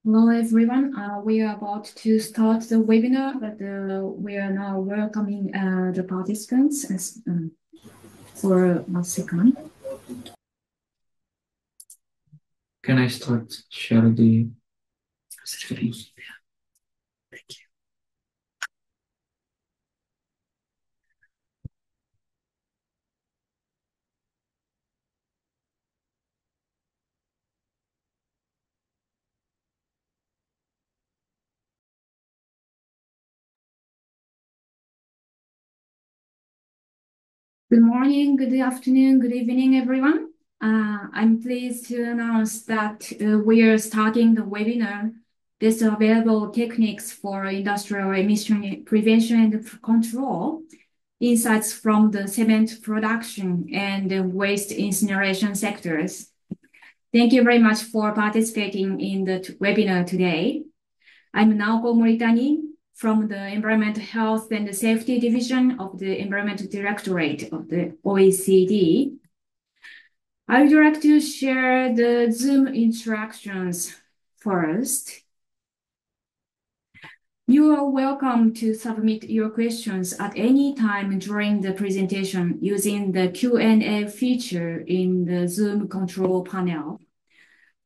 Hello, everyone. We are about to start the webinar, but we are now welcoming the participants for a second. Can I start share the screen? Thank you. Good morning, good afternoon, good evening, everyone. I'm pleased to announce that we are starting the webinar, Best Available Techniques for Industrial Emission Prevention and Control, Insights from the Cement Production and Waste Incineration Sectors. Thank you very much for participating in the webinar today. I'm Naoko Moritani from the Environment, Health and Safety Division of the Environment Directorate of the OECD. I would like to share the Zoom instructions first. You are welcome to submit your questions at any time during the presentation using the Q&A feature in the Zoom control panel.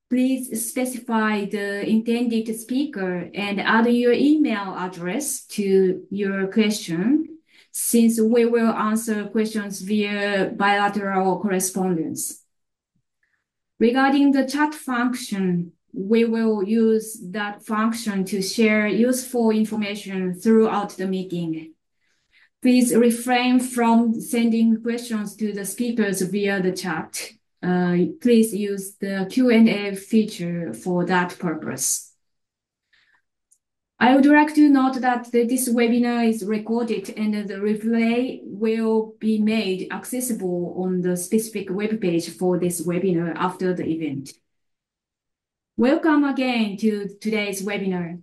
Please specify the intended speaker and add your email address to your question, since we will answer questions via bilateral correspondence. Regarding the chat function, we will use that function to share useful information throughout the meeting. Please refrain from sending questions to the speakers via the chat. Please use the Q&A feature for that purpose. I would like to note that this webinar is recorded and the replay will be made accessible on the specific web page for this webinar after the event. Welcome again to today's webinar.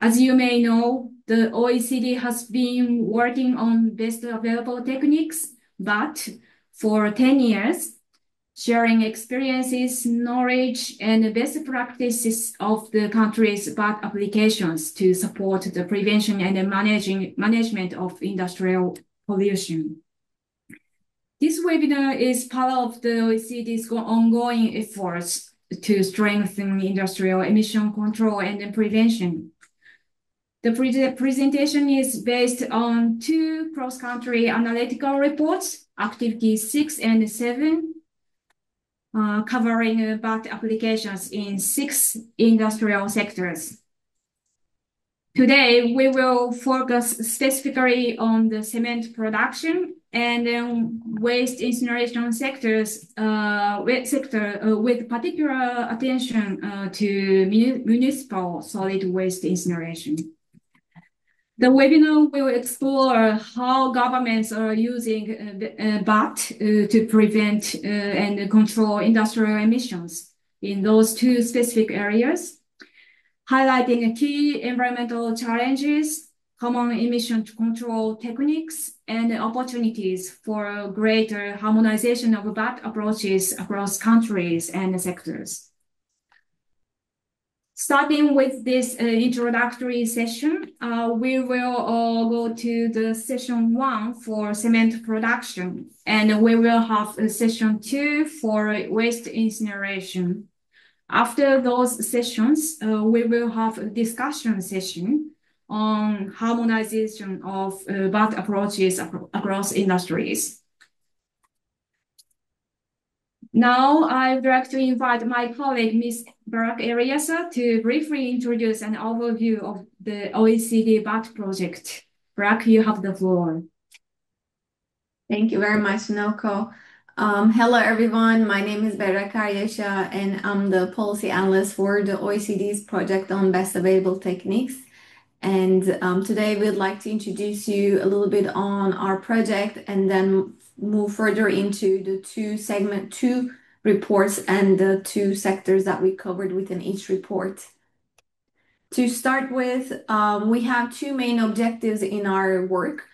As you may know, the OECD has been working on best available techniques, but for 10 years, sharing experiences, knowledge, and best practices of the country's BAT applications to support the prevention and management of industrial pollution. This webinar is part of the OECD's ongoing efforts to strengthen industrial emission control and prevention. The presentation is based on two cross-country analytical reports, Activity 6 and 7, covering BAT applications in 6 industrial sectors. Today, we will focus specifically on the cement production and waste incineration sectors, with particular attention to municipal solid waste incineration. The webinar will explore how governments are using BAT to prevent and control industrial emissions in those two specific areas, highlighting key environmental challenges, common emission control techniques, and opportunities for greater harmonization of BAT approaches across countries and sectors. Starting with this introductory session, we will go to the session 1 for cement production, and we will have session 2 for waste incineration. After those sessions, we will have a discussion session on harmonization of BAT approaches across industries. Now, I would like to invite my colleague, Ms. Barak Eliasa, to briefly introduce an overview of the OECD BAT project. Barak, you have the floor. Thank you very much, Noko. Hello, everyone. My name is Barak Eliasa, and I'm the policy analyst for the OECD's project on best available techniques. And today we'd like to introduce you a little bit on our project and then move further into the two reports and the two sectors that we covered within each report. To start with, we have two main objectives in our work.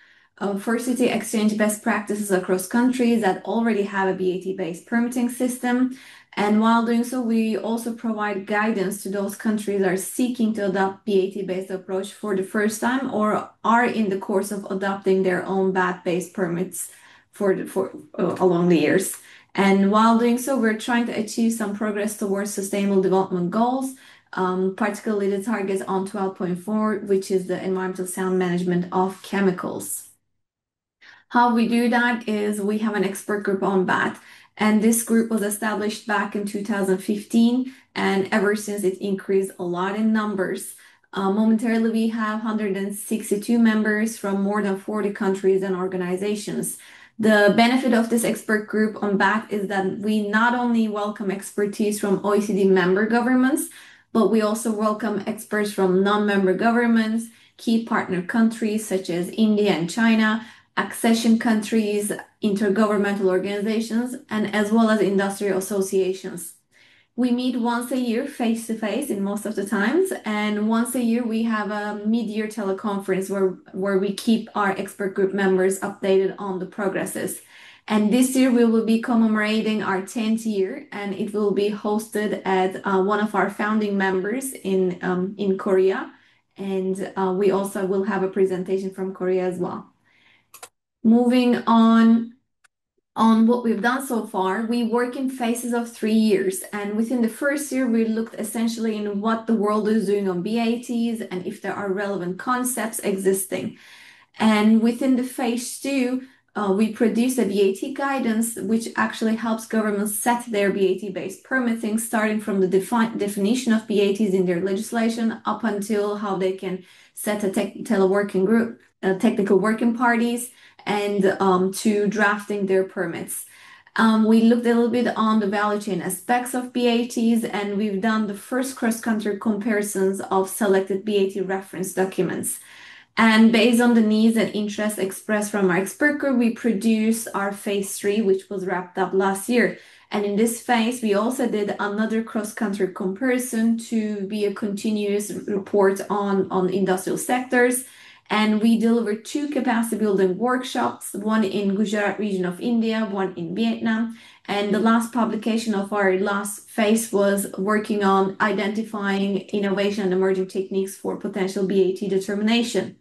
First is to exchange best practices across countries that already have a BAT-based permitting system, And while doing so, we also provide guidance to those countries that are seeking to adopt BAT-based approach for the first time or are in the course of adopting their own BAT-based permits along the years. And while doing so, we're trying to achieve some progress towards sustainable development goals, particularly the targets on 12.4, which is the environmental sound management of chemicals. How we do that is we have an expert group on BAT, and this group was established back in 2015, and ever since it increased a lot in numbers. Momentarily, we have 162 members from more than 40 countries and organizations. The benefit of this expert group on BAT is that we not only welcome expertise from OECD member governments, but we also welcome experts from non-member governments, key partner countries such as India and China, accession countries, intergovernmental organizations, and as well as industrial associations. We meet once a year face to face in most of the times, and once a year we have a mid-year teleconference where we keep our expert group members updated on the progresses. And this year we will be commemorating our 10th year, and it will be hosted at one of our founding members in Korea. And we also will have a presentation from Korea as well. Moving on what we've done so far, we work in phases of 3 years. And within the first year, we looked essentially in what the world is doing on BATs and if there are relevant concepts existing. And within the phase 2, we produce a BAT guidance, which actually helps governments set their BAT-based permitting, starting from the definition of BATs in their legislation up until how they can set a technical working parties, and to drafting their permits. We looked a little bit on the value chain aspects of BATs, and we've done the first cross-country comparisons of selected BAT reference documents. And based on the needs and interests expressed from our expert group, we produced our phase 3, which was wrapped up last year. And in this phase, we also did another cross-country comparison to be a continuous report on industrial sectors. And we delivered 2 capacity building workshops, one in Gujarat region of India, one in Vietnam. And the last publication of our last phase was working on identifying innovation and emerging techniques for potential BAT determination.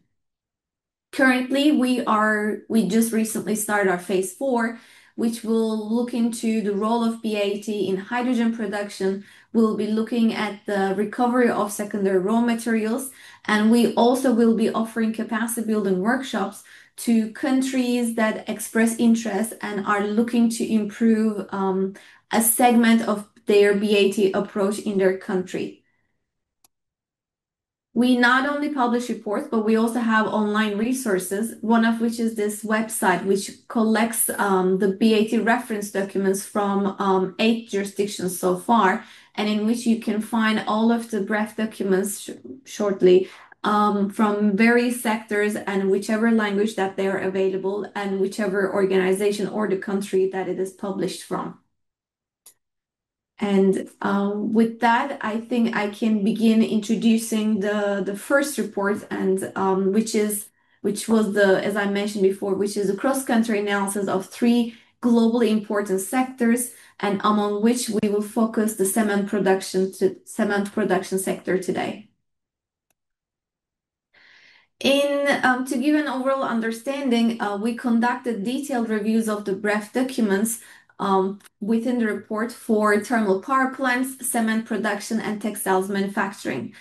Currently, we just recently started our phase 4, which will look into the role of BAT in hydrogen production. We'll be looking at the recovery of secondary raw materials, and we also will be offering capacity building workshops to countries that express interest and are looking to improve a segment of their BAT approach in their country. We not only publish reports, but we also have online resources, one of which is this website, which collects the BAT reference documents from 8 jurisdictions so far, and in which you can find all of the BREF documents shortly from various sectors and whichever language that they are available and whichever organization or the country that it is published from. And with that, I think I can begin introducing the first report, and which was as I mentioned before, which is a cross-country analysis of 3 globally important sectors, and among which we will focus the cement production sector today. To give an overall understanding, we conducted detailed reviews of the BREF documents within the report for thermal power plants, cement production, and textiles manufacturing.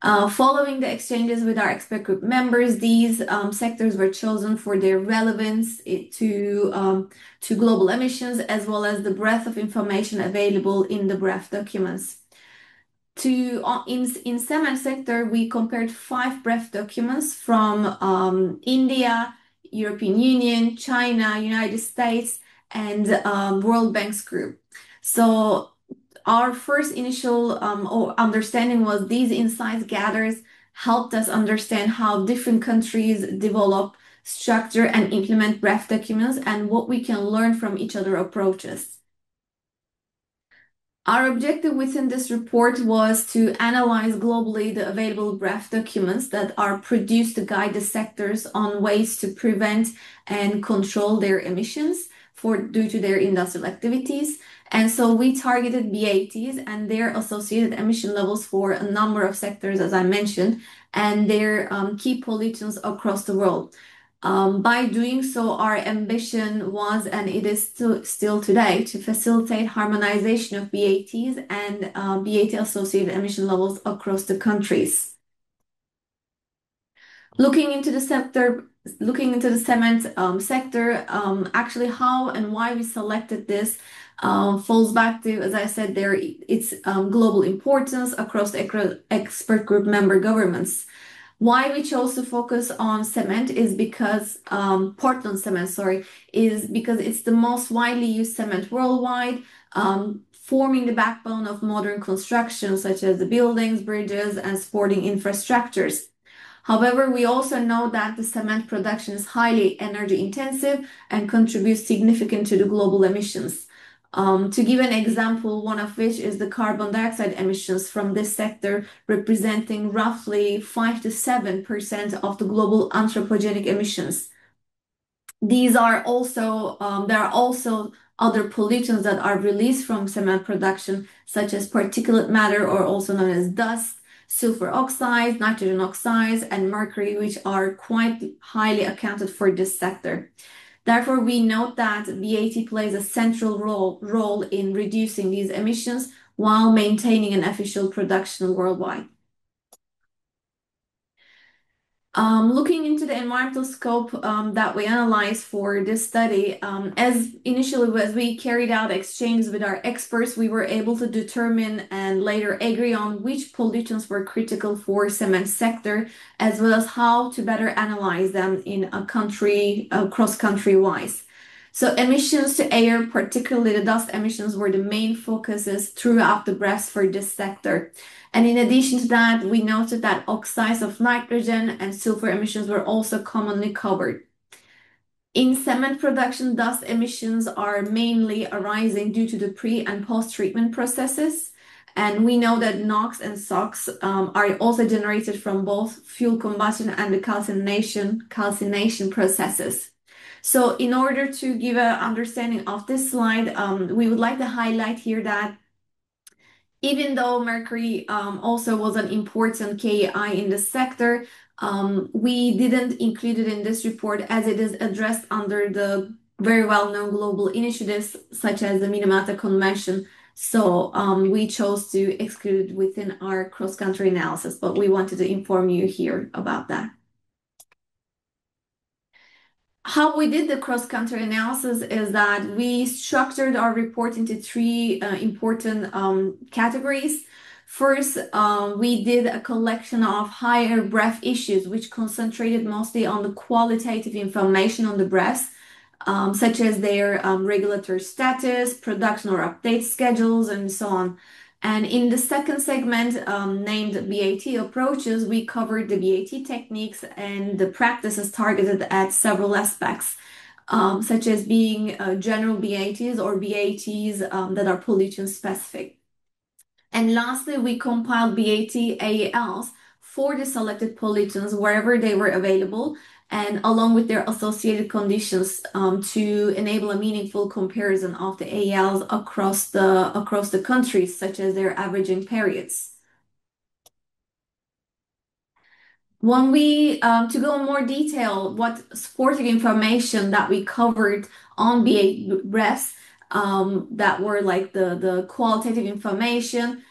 Following the exchanges with our expert group members, these sectors were chosen for their relevance to global emissions, as well as the breadth of information available in the BREF documents. In cement sector, we compared 5 BREF documents from India, European Union, China, United States, and World Bank's group. So our first initial understanding was these insights gathered helped us understand how different countries develop, structure, and implement BREF documents and what we can learn from each other approaches. Our objective within this report was to analyze globally the available BREF documents that are produced to guide the sectors on ways to prevent and control their emissions due to their industrial activities. And so we targeted BATs and their associated emission levels for a number of sectors, as I mentioned, and their key pollutants across the world. By doing so, our ambition was, and it is still today, to facilitate harmonization of BATs and BAT associated emission levels across the countries. Looking into the cement sector, actually how and why we selected this falls back to, as I said there, its global importance across the expert group member governments. Why we chose to focus on cement is because Portland cement, sorry, is because it's the most widely used cement worldwide, forming the backbone of modern construction, such as the buildings, bridges, and sporting infrastructures. However, we also know that the cement production is highly energy intensive and contributes significantly to the global emissions. To give an example, one of which is the carbon dioxide emissions from this sector, representing roughly 5 to 7% of the global anthropogenic emissions. There are also other pollutants that are released from cement production, such as particulate matter, or also known as dust, sulfur oxides, nitrogen oxides, and mercury, which are quite highly accounted for this sector. Therefore, we note that BAT plays a central role in reducing these emissions while maintaining an efficient production worldwide. Looking into the environmental scope that we analyzed for this study, as we carried out exchanges with our experts, we were able to determine and later agree on which pollutants were critical for cement sector, as well as how to better analyze them in a country, cross-country wise. So emissions to air, particularly the dust emissions, were the main focuses throughout the BREFs for this sector. And in addition to that, we noted that oxides of nitrogen and sulfur emissions were also commonly covered. In cement production, dust emissions are mainly arising due to the pre- and post-treatment processes. And we know that NOx and SOx are also generated from both fuel combustion and the calcination processes. So in order to give an understanding of this slide, we would like to highlight here that even though mercury also was an important KI in the sector, we didn't include it in this report as it is addressed under the very well-known global initiatives such as the Minamata Convention. So we chose to exclude it within our cross-country analysis, but we wanted to inform you here about that. How we did the cross-country analysis is that we structured our report into three important categories. First, we did a collection of higher BREF issues, which concentrated mostly on the qualitative information on the BREFs, such as their regulatory status, production or update schedules, and so on. And in the second segment, named BAT approaches, we covered the BAT techniques and the practices targeted at several aspects, such as being general BATs or BATs that are pollution specific. And lastly, we compiled BAT AELs for the selected pollutants wherever they were available, and along with their associated conditions to enable a meaningful comparison of the AELs across the countries, such as their averaging periods. When we, to go in more detail, what supporting information that we covered on BREFs that were like the qualitative information,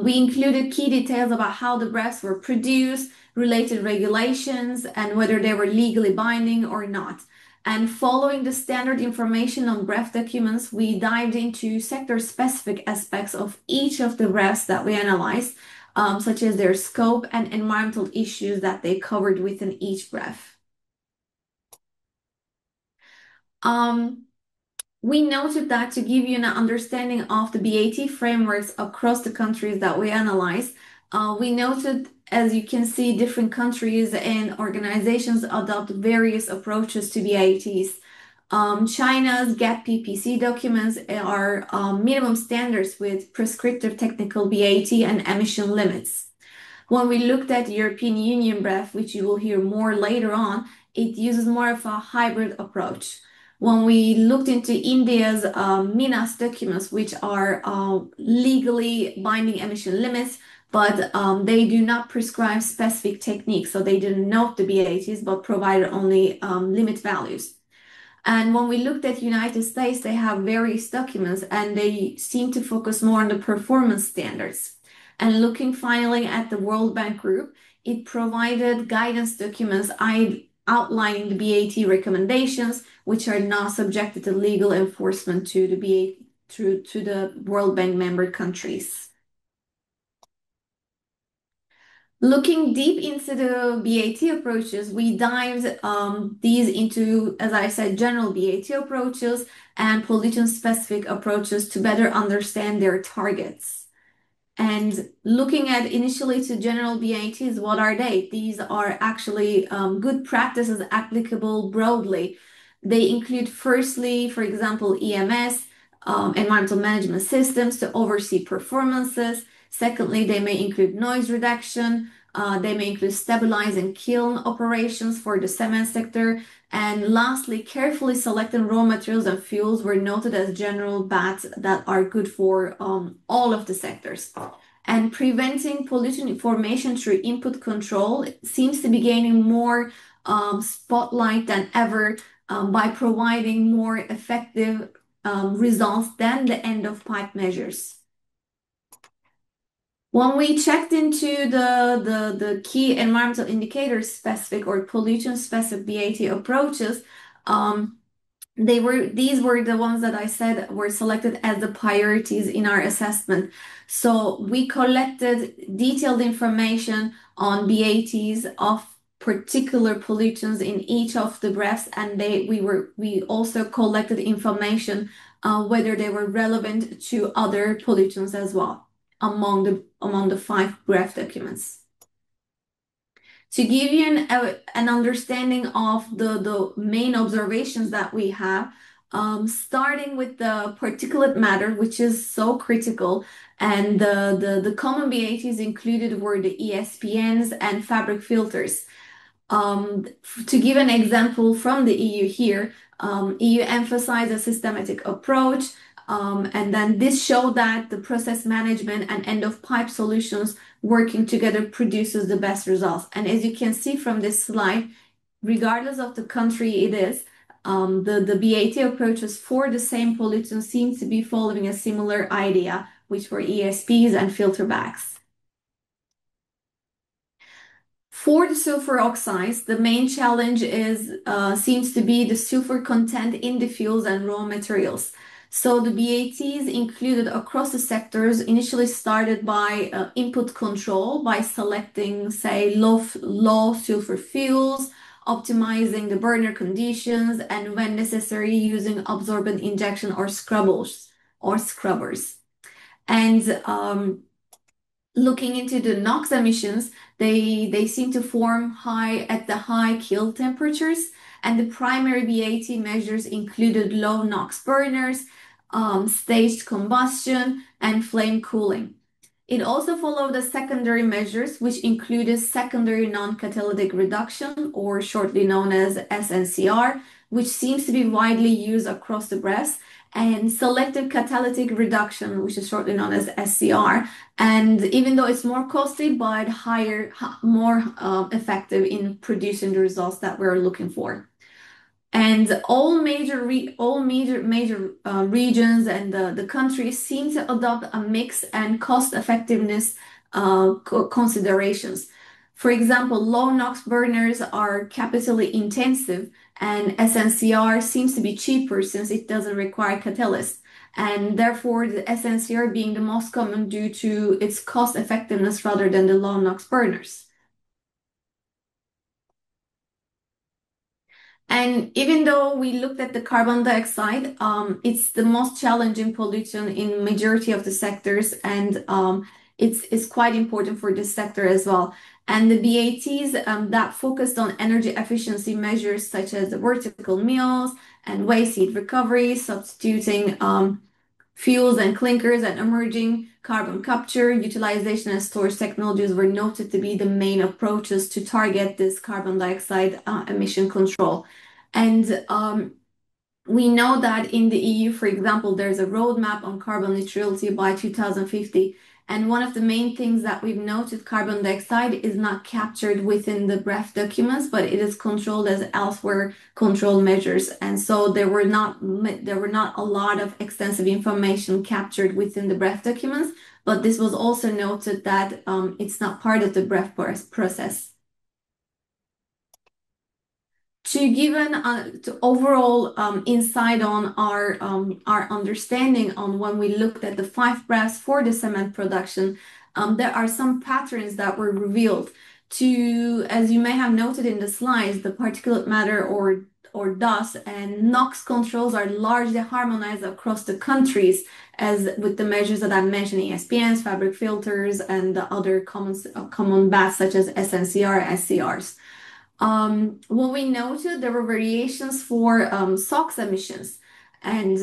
we included key details about how the BREFs were produced, related regulations, and whether they were legally binding or not. And following the standard information on BREF documents, we dived into sector-specific aspects of each of the BREFs that we analyzed, such as their scope and environmental issues that they covered within each BREF. We noted that to give you an understanding of the BAT frameworks across the countries that we analyzed, we noted, as you can see, different countries and organizations adopt various approaches to BATs. China's GATT PPC documents are minimum standards with prescriptive technical BAT and emission limits. When we looked at the European Union BREF, which you will hear more later on, it uses more of a hybrid approach. When we looked into India's MINAS documents, which are legally binding emission limits, but they do not prescribe specific techniques. So they didn't note the BATs, but provided only limit values. And when we looked at United States, they have various documents and they seem to focus more on the performance standards. And looking finally at the World Bank Group, it provided guidance documents outlining the BAT recommendations, which are not subjected to legal enforcement to the to the World Bank member countries. Looking deep into the BAT approaches, we dived these into, as I said, general BAT approaches and pollution-specific approaches to better understand their targets. And looking at initially to general BATs, what are they? These are actually good practices applicable broadly. They include, firstly, for example, EMS, environmental management systems to oversee performances. Secondly, they may include noise reduction. They may include stabilizing kiln operations for the cement sector. And lastly, carefully selecting raw materials and fuels were noted as general BATs that are good for all of the sectors. And preventing pollution formation through input control seems to be gaining more spotlight than ever by providing more effective results than the end of pipe measures. When we checked into the key environmental indicators specific or pollution specific BAT approaches, these were the ones that I said were selected as the priorities in our assessment. So we collected detailed information on BATs of particular pollutants in each of the BREFs, and we also collected information whether they were relevant to other pollutants as well among the 5 BREF documents. To give you an understanding of the main observations that we have, starting with the particulate matter, which is so critical, and the common BATs included were the ESPNs and fabric filters. To give an example from the EU here, EU emphasized a systematic approach, and then this showed that the process management and end of pipe solutions working together produces the best results. And as you can see from this slide, regardless of the country it is, the BAT approaches for the same pollutants seem to be following a similar idea, which were ESPs and filter bags. For the sulfur oxides, the main challenge seems to be the sulfur content in the fuels and raw materials. So the BATs included across the sectors initially started by input control by selecting, say, low sulfur fuels, optimizing the burner conditions, and when necessary, using absorbent injection or scrubbers. And looking into the NOx emissions, they seem to form at the high kiln temperatures, and the primary BAT measures included low NOx burners, staged combustion, and flame cooling. It also followed the secondary measures, which included secondary non-catalytic reduction, or shortly known as SNCR, which seems to be widely used across the BREFs, and selective catalytic reduction, which is shortly known as SCR. And even though it's more costly, but more effective in producing the results that we're looking for. And all major regions and the countries seem to adopt a mix and cost effectiveness considerations. For example, low NOx burners are capitally intensive, and SNCR seems to be cheaper since it doesn't require catalyst. And therefore, the SNCR being the most common due to its cost effectiveness rather than the low NOx burners. And even though we looked at the carbon dioxide, it's the most challenging pollutant in majority of the sectors, and it's quite important for this sector as well. And the BATs that focused on energy efficiency measures such as the vertical mills and waste heat recovery, substituting fuels and clinkers, and emerging carbon capture, utilization, and storage technologies were noted to be the main approaches to target this carbon dioxide emission control. And We know that in the EU, for example, there's a roadmap on carbon neutrality by 2050. And one of the main things that we've noted, carbon dioxide is not captured within the BREF documents, but it is controlled as elsewhere control measures. And so there were not a lot of extensive information captured within the BREF documents, but this was also noted that it's not part of the BREF process. To give an overall insight on our understanding on when we looked at the 5 BREFs for the cement production, there are some patterns that were revealed. As you may have noted in the slides, the particulate matter or dust and NOx controls are largely harmonized across the countries, as with the measures that I'm mentioning, SPNs, fabric filters, and the other common baths such as SNCR, SCRs. What we noted, there were variations for SOx emissions. And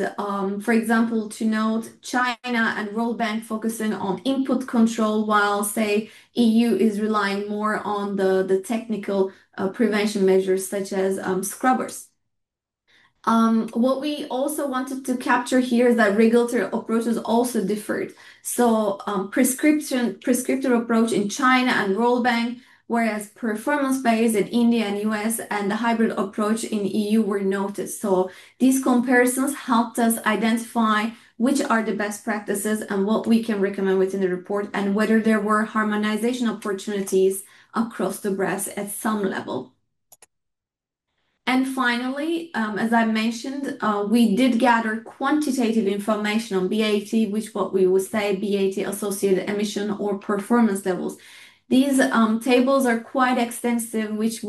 for example, to note, China and World Bank focusing on input control, while, say, EU is relying more on the technical prevention measures such as scrubbers. What we also wanted to capture here is that regulatory approaches also differed. So prescriptive approach in China and World Bank, whereas performance-based in India and US and the hybrid approach in EU were noted. So these comparisons helped us identify which are the best practices and what we can recommend within the report, and whether there were harmonization opportunities across the BREFs at some level. And finally, as I mentioned, we did gather quantitative information on BAT, which what we would say BAT associated emission or performance levels. These tables are quite extensive, which we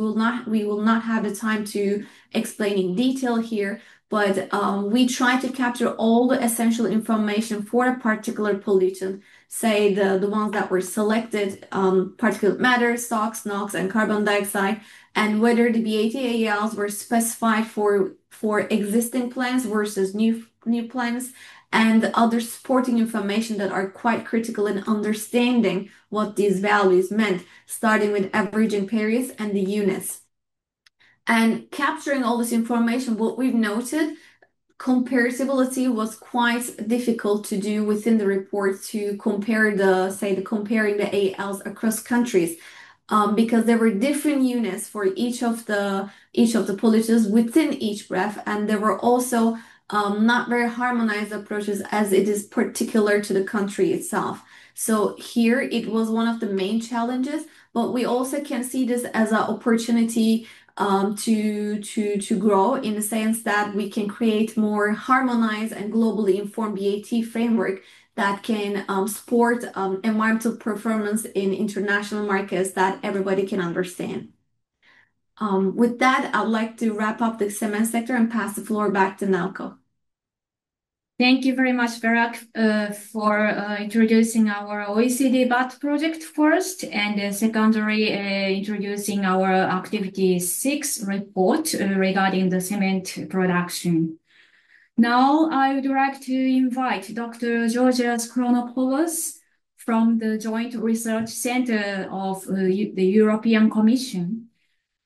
will not have the time to explain in detail here, but we try to capture all the essential information for a particular pollutant, say the ones that were selected, particulate matter, SOx, NOx, and carbon dioxide, and whether the BAT AELs were specified for existing plants versus new plants, and other supporting information that are quite critical in understanding what these values meant, starting with averaging periods and the units. And capturing all this information, what we've noted, comparability was quite difficult to do within the report to compare comparing the ALs across countries. Because there were different units for each of the pollutants within each BREF, and there were also not very harmonized approaches as it is particular to the country itself. So here it was one of the main challenges, but we also can see this as an opportunity to grow, in the sense that we can create more harmonized and globally informed BAT framework that can support environmental performance in international markets that everybody can understand. With that, I'd like to wrap up the cement sector and pass the floor back to Nalko. Thank you very much, Barak, for introducing our OECD BAT project first, and secondary introducing our Activity 6 report regarding the cement production. Now, I would like to invite Dr. Georgios Chronopoulos from the Joint Research Center of the European Commission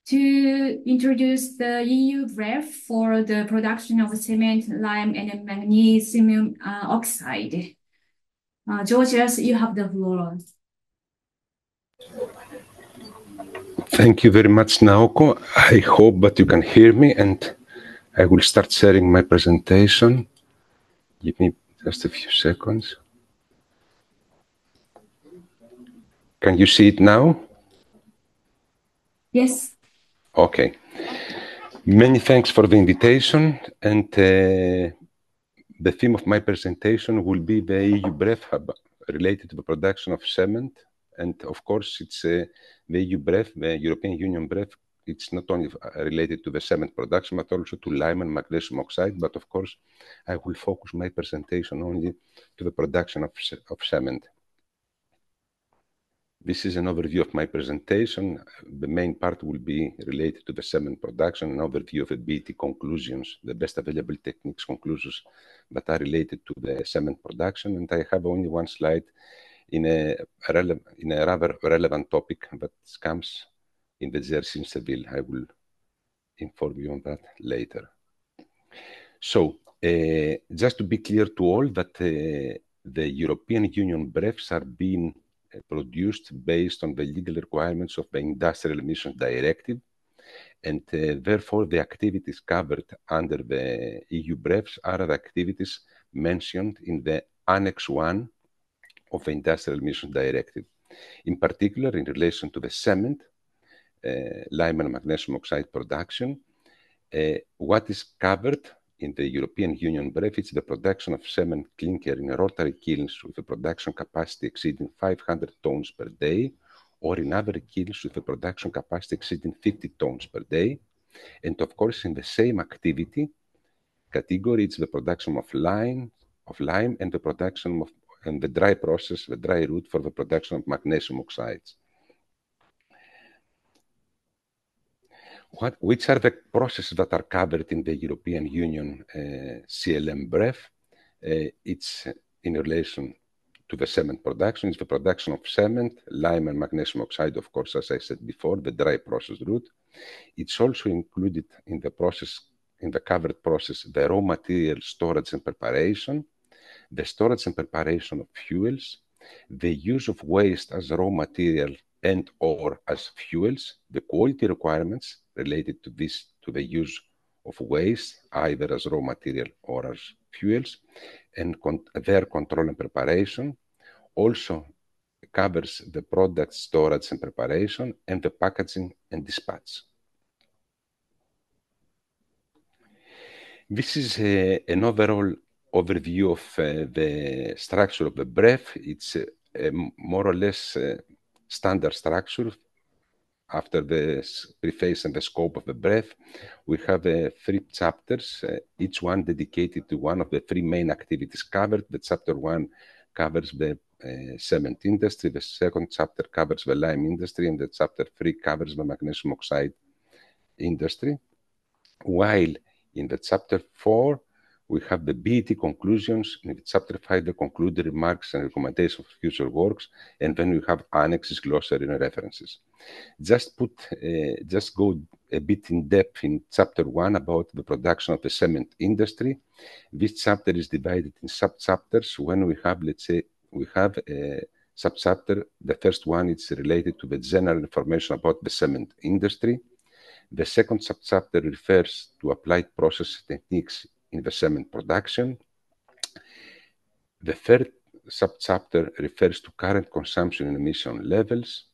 to introduce the EU BREF for the production of cement, lime, and magnesium oxide. Georgios, you have the floor. Thank you very much, Naoko. I hope that you can hear me, and I will start sharing my presentation. Give me just a few seconds. Can you see it now? Yes. Okay. Many thanks for the invitation, and the theme of my presentation will be the EU BREF related to the production of cement. And of course, it's the EU BREF, the European Union BREF. It's not only related to the cement production, but also to lime and magnesium oxide. But of course, I will focus my presentation only to the production of cement. This is an overview of my presentation. The main part will be related to the cement production, an overview of the BET conclusions, the best available techniques conclusions that are related to the cement production. And I have only one slide in a rather relevant topic that comes in the GRC in Seville. I will inform you on that later. So, just to be clear to all that the European Union BREFs are being produced based on the legal requirements of the Industrial Emissions Directive, and therefore the activities covered under the EU BREFs are the activities mentioned in the Annex 1 of the Industrial Emissions Directive. In particular, in relation to the cement, lime and magnesium oxide production, what is covered in the European Union BREF is the production of cement clinker in rotary kilns with a production capacity exceeding 500 tons per day, or in other kilns with a production capacity exceeding 50 tons per day. And of course, in the same activity category, it's the production of lime and the production of the dry process, the dry route for the production of magnesium oxides. Which are the processes that are covered in the European Union CLM BREF? It's in relation to the cement production. It's the production of cement, lime and magnesium oxide, of course, as I said before, the dry process route. It's also included in the process, in the covered process, the raw material storage and preparation, the storage and preparation of fuels, the use of waste as raw material and or as fuels, the quality requirements related to this, to the use of waste, either as raw material or as fuels, and their control and preparation. Also covers the product storage and preparation and the packaging and dispatch. This is an overall overview of the structure of the BREF. It's more or less standard structure. After the preface and the scope of the BREF, we have 3 chapters, each one dedicated to one of the 3 main activities covered. The chapter 1 covers the cement industry, the second chapter covers the lime industry, and the chapter 3 covers the magnesium oxide industry. While in the chapter 4, we have the BET conclusions, in chapter 5, the concluded remarks and recommendations for future works, and then we have annexes, glossary, and references. Just go a bit in depth in chapter 1 about the production of the cement industry. This chapter is divided in sub-chapters. When we have, let's say, we have a sub-chapter, the first one is related to the general information about the cement industry. The second sub-chapter refers to applied process techniques in the cement production. The third sub-chapter refers to current consumption and emission levels.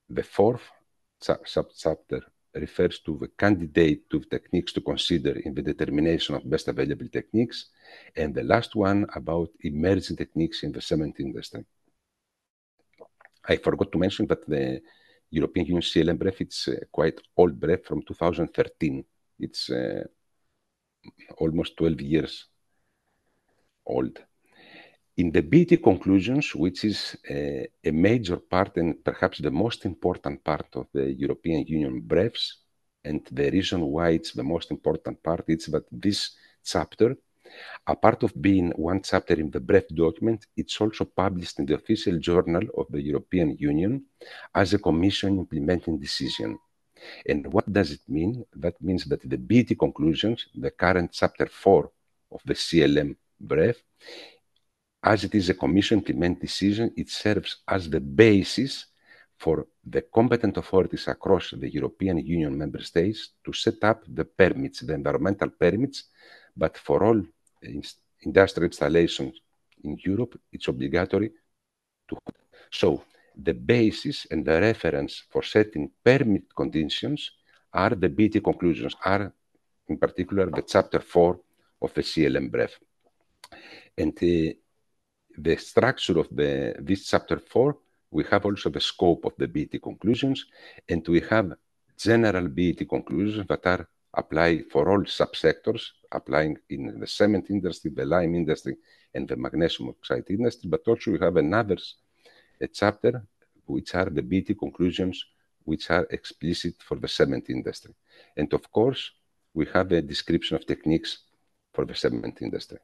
The fourth sub-chapter refers to the candidate to techniques to consider in the determination of best available techniques. And the last one about emerging techniques in the cement industry. I forgot to mention that the European Union CLM BREF, it's quite old BREF from 2013. It's almost 12 years old. In the BET conclusions, which is a major part and perhaps the most important part of the European Union BREFs, and the reason why it's the most important part is that this chapter, apart of being one chapter in the BREF document, it's also published in the official journal of the European Union as a Commission implementing decision. And what does it mean? That means that the BET conclusions, the current chapter 4 of the CLM BREF, as it is a Commission implement decision, it serves as the basis for the competent authorities across the European Union member states to set up the permits, the environmental permits, but for all industrial installations in Europe, it's obligatory to. So the basis and the reference for setting permit conditions are the BET conclusions, are in particular the chapter 4 of the CLM BREF. And the structure of this chapter 4, we have also the scope of the BET conclusions, and we have general BET conclusions that are applied for all subsectors, applying in the cement industry, the lime industry, and the magnesium oxide industry, but also we have a chapter which are the BET conclusions which are explicit for the cement industry. And of course, we have a description of techniques for the cement industry.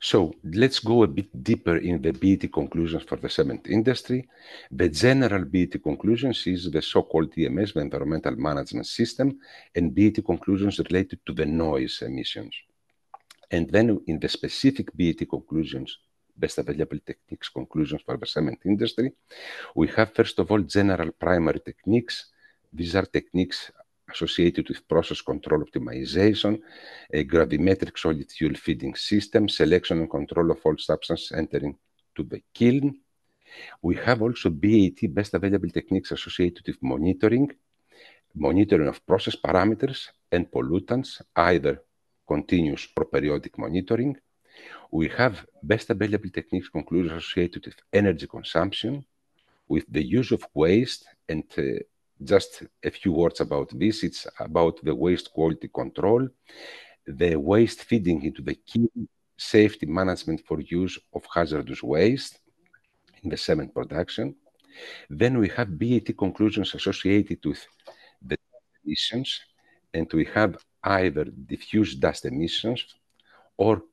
So let's go a bit deeper in the BET conclusions for the cement industry. The general BET conclusions is the so-called EMS, the Environmental Management System, and BET conclusions related to the noise emissions. And then in the specific BET conclusions, best available techniques conclusions for the cement industry, we have, first of all, general primary techniques. These are techniques associated with process control optimization, a gravimetric solid fuel feeding system, selection and control of all substances entering to the kiln. We have also BAT, best available techniques associated with monitoring of process parameters and pollutants, either continuous or periodic monitoring. We have best available techniques conclusions associated with energy consumption, with the use of waste, and just a few words about this. It's about the waste quality control, the waste feeding into the kiln, safety management for use of hazardous waste in the cement production. Then we have BAT conclusions associated with the emissions, and we have either diffuse dust emissions or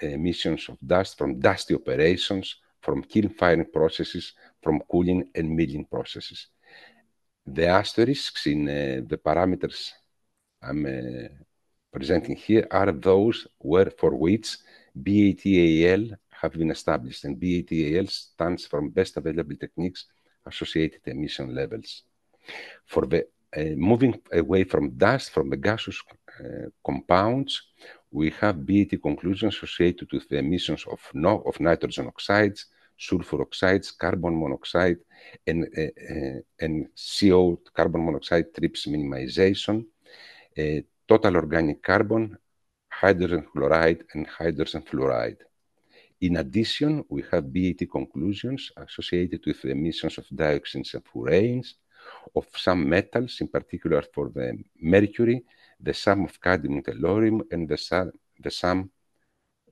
emissions of dust from dusty operations, from kiln firing processes, from cooling and milling processes. The asterisks in the parameters I'm presenting here are those for which BATAL have been established, and BATAL stands for Best Available Techniques Associated Emission Levels. For the moving away from dust, from the gaseous compounds, we have BAT conclusions associated with the emissions of nitrogen oxides, sulfur oxides, carbon monoxide, and CO, carbon monoxide trips minimization, total organic carbon, hydrogen chloride, and hydrogen fluoride. In addition, we have BAT conclusions associated with the emissions of dioxins and furanes, of some metals, in particular for the mercury, the sum of cadmium and tellurium, and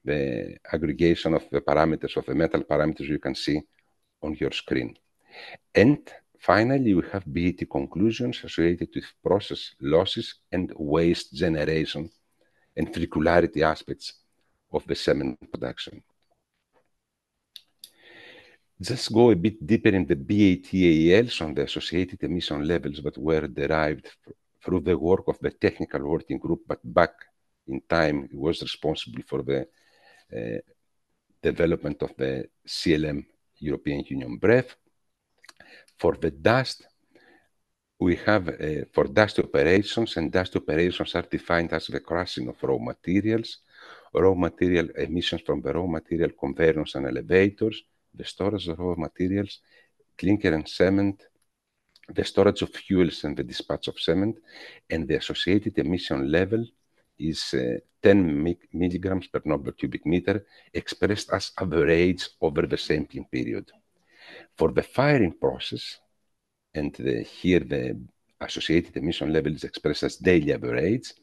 the aggregation of the parameters of the metal parameters you can see on your screen. And finally, we have BAT conclusions associated with process losses and waste generation and circularity aspects of the cement production. Just go a bit deeper in the BATALs on the associated emission levels that were derived through the work of the technical working group, but back in time it was responsible for the development of the CLM European Union BREF. For the dust, we have for dust operations, and dust operations are defined as the crushing of raw material emissions from the raw material conveyors and elevators, the storage of raw materials, clinker and cement, the storage of fuels and the dispatch of cement, and the associated emission level is 10 milligrams per noble cubic meter, expressed as average over the sampling period. For the firing process, and here the associated emission level is expressed as daily average,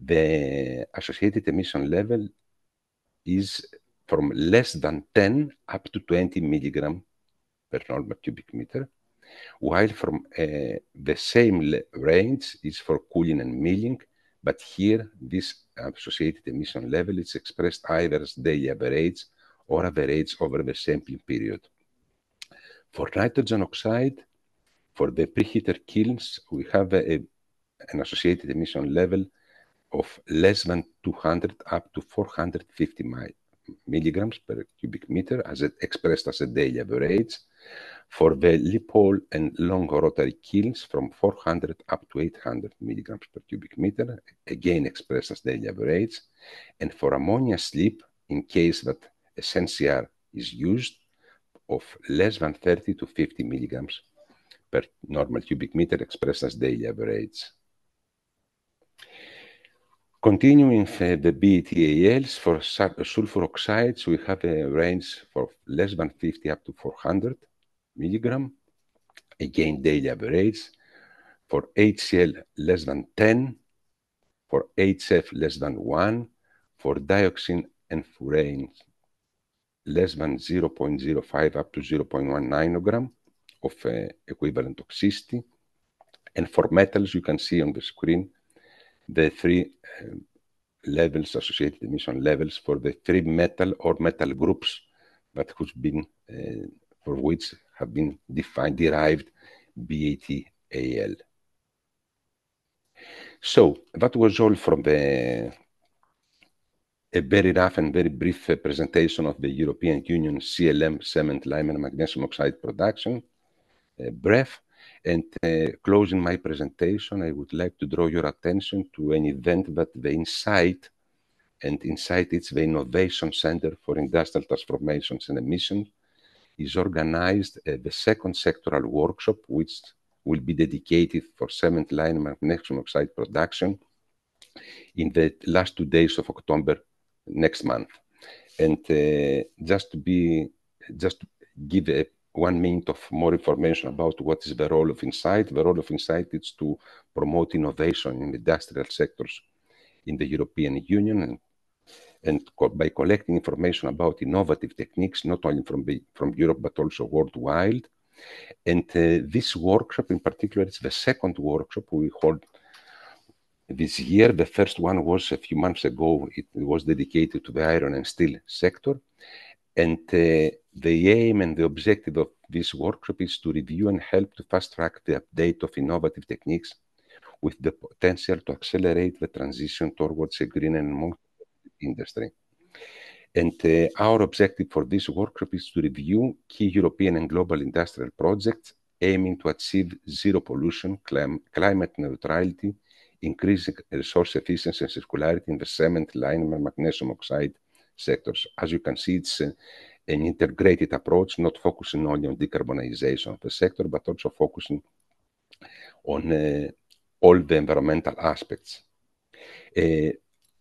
the associated emission level is from less than 10 up to 20 milligram per normal cubic meter, while from the same range is for cooling and milling, but here this associated emission level is expressed either as daily average or average over the sampling period. For nitrogen oxide, for the preheater kilns, we have an associated emission level of less than 200 up to 450 milligrams per cubic meter, as expressed as a daily average. For the lip hole and long rotary kilns, from 400 up to 800 milligrams per cubic meter, again expressed as daily average. And for ammonia slip, in case that SNCR is used, of less than 30 to 50 milligrams per normal cubic meter, expressed as daily average. Continuing the BATALs, for sulfur oxides, we have a range for less than 50 up to 400 milligram, again daily average. For HCl, less than 10. For HF, less than 1. For dioxin and furanes, less than 0.05 up to 0.1 nanogram of equivalent toxicity. And for metals, you can see on the screen the three levels, associated emission levels for the three metal or metal groups, but who's been for which have been derived BAT-AL. So that was all from a very rough and very brief presentation of the European Union CLM, cement, lime, and magnesium oxide production, BREF. And closing my presentation, I would like to draw your attention to an event that the Insight, and Insight it's the Innovation Center for Industrial Transformations and Emissions, is organized the second sectoral workshop, which will be dedicated for cement, lime, and magnesium oxide production in the last 2 days of October next month. And just to give 1 minute of more information about what is the role of Insight. The role of Insight is to promote innovation in industrial sectors in the European Union, and by collecting information about innovative techniques, not only from Europe, but also worldwide. And this workshop in particular, it's the second workshop we hold this year. The first one was a few months ago. It was dedicated to the iron and steel sector. And the aim and the objective of this workshop is to review and help to fast-track the update of innovative techniques with the potential to accelerate the transition towards a green and more industry. And our objective for this workshop is to review key European and global industrial projects aiming to achieve zero pollution, climate neutrality, increasing resource efficiency and circularity in the cement, lime, and magnesium oxide sectors. As you can see, it's an integrated approach, not focusing only on decarbonization of the sector, but also focusing on all the environmental aspects.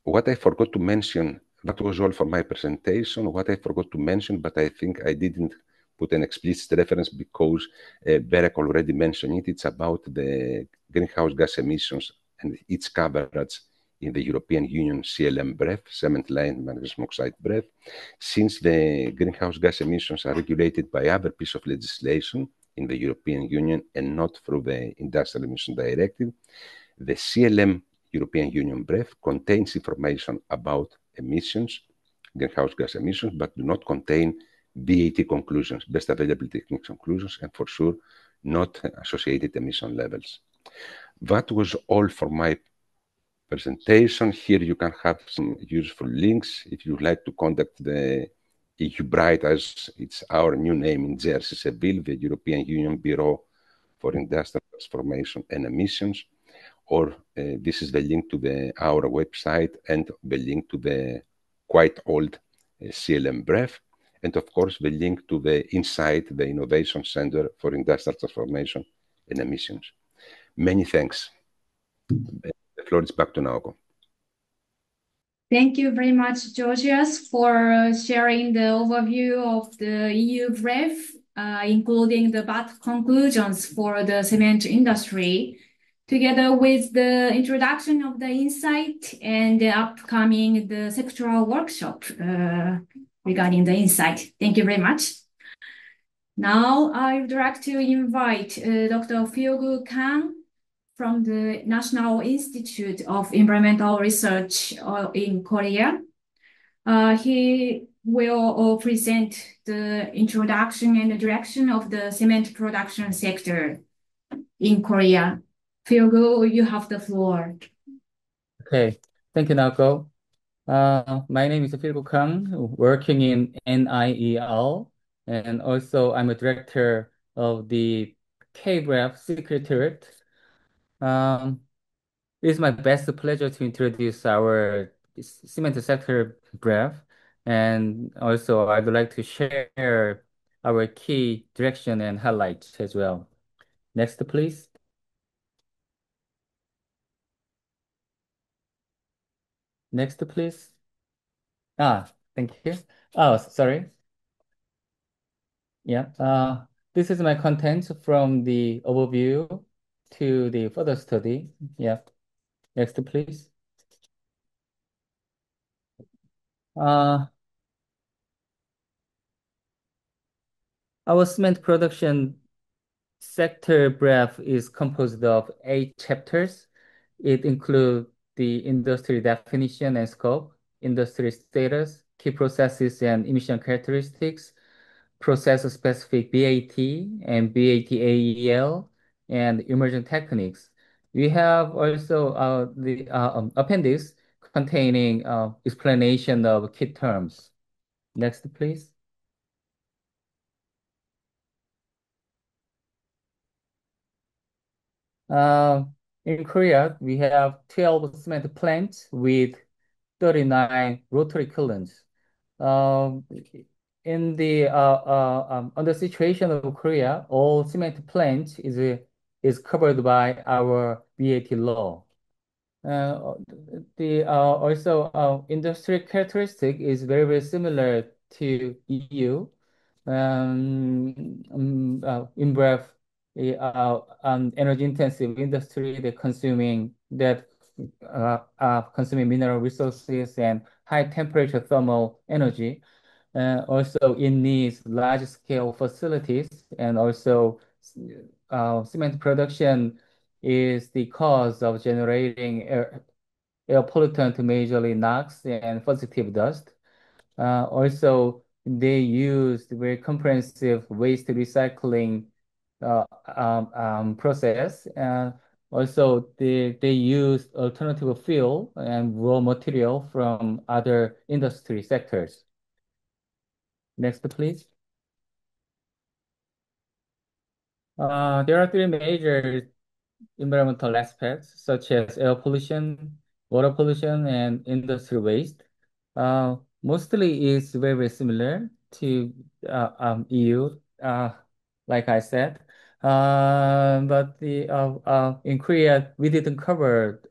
What I forgot to mention, that was all for my presentation. What I forgot to mention, but I think I didn't put an explicit reference because Berek already mentioned it, it's about the greenhouse gas emissions and its coverage in the European Union CLM BREF, cement, lime, magnesium oxide BREF. Since the greenhouse gas emissions are regulated by other piece of legislation in the European Union and not through the Industrial Emission Directive, the CLM European Union BREF contains information about emissions, greenhouse gas emissions, but do not contain BAT conclusions, best available techniques conclusions, and for sure not associated emission levels. That was all for my presentation. Here you can have some useful links if you would like to contact the EU Bright, as it's our new name in Jersey, Seville, the European Union Bureau for Industrial Transformation and Emissions, or this is the link to our website and the link to the quite old CLM BREF, and of course the link to the Insight, the Innovation Center for Industrial Transformation and Emissions. Many thanks. The floor is back to Naoko. Thank you very much, Georgios, for sharing the overview of the EU BREF, including the BAT conclusions for the cement industry, together with the introduction of the Insight and the upcoming the sectoral workshop regarding the Insight. Thank you very much. Now I would like to invite Dr. Philgu Kang from the National Institute of Environmental Research in Korea. He will present the introduction and the direction of the cement production sector in Korea. Philgu, you have the floor. Okay, thank you, Naoko. My name is Philgu Kang, working in NIEL, and also I'm a director of the KBREF Secretariat. It is my best pleasure to introduce our cement sector BREF, and also I'd like to share our key direction and highlights as well. Next, please. Next, please. Thank you. Oh, sorry. Yeah. This is my content from the overview to the further study. Yeah. Next, please. Our cement production sector BREF is composed of 8 chapters. It includes the industry definition and scope, industry status, key processes and emission characteristics, process-specific BAT and BAT-AEL, and emerging techniques. We have also the appendix containing explanation of key terms. Next, please. In Korea, we have 12 cement plants with 39 rotary kilns. Um, on the situation of Korea, all cement plants is covered by our VAT law. The also industry characteristic is very similar to EU. In brief, energy intensive industry consuming mineral resources and high temperature thermal energy. Also, it needs large scale facilities, and also cement production is the cause of generating air pollutant, majorly NOx and fugitive dust. Also, they used very comprehensive waste recycling process. Also, they used alternative fuel and raw material from other industry sectors. Next, please. There are three major environmental aspects, such as air pollution, water pollution, and industry waste. Mostly is very similar to EU, like I said. But in Korea, we didn't cover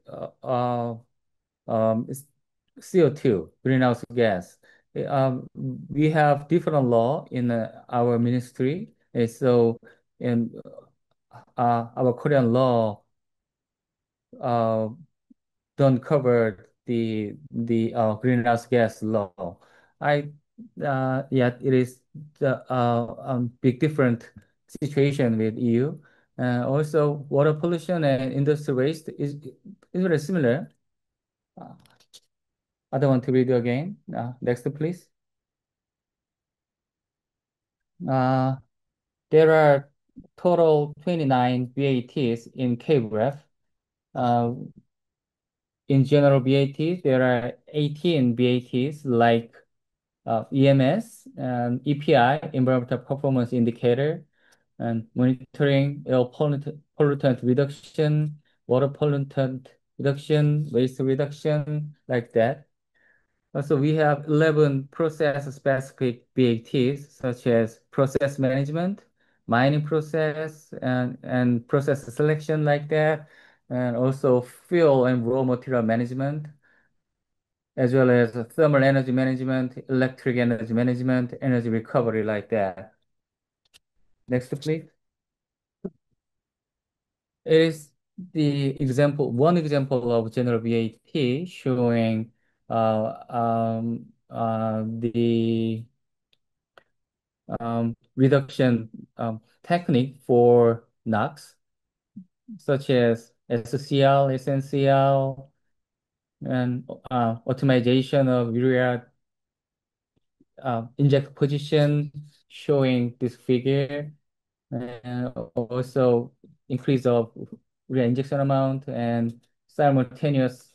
it's CO2, greenhouse gas. We have different law in our ministry. So in our Korean law uh, don't cover the greenhouse gas law. Yeah, it is the big different situation with EU. Also, water pollution and industrial waste is very similar. I don't want to read it again. Next, please. Uh, there are total 29 VATs in KBREF. In general BATs, there are 18 BATs like EMS and EPI, Environmental Performance Indicator, and monitoring air pollutant reduction, water pollutant reduction, waste reduction, like that. Also, we have 11 process-specific BATs, such as process management, mining process, and process selection, like that, and also fuel and raw material management, as well as thermal energy management, electric energy management, energy recovery, like that. Next, please. It is one example of general VAT showing the reduction technique for NOx, such as SCL, SNCL, and optimization of urea inject position, showing this figure, and also increase of urea injection amount and simultaneous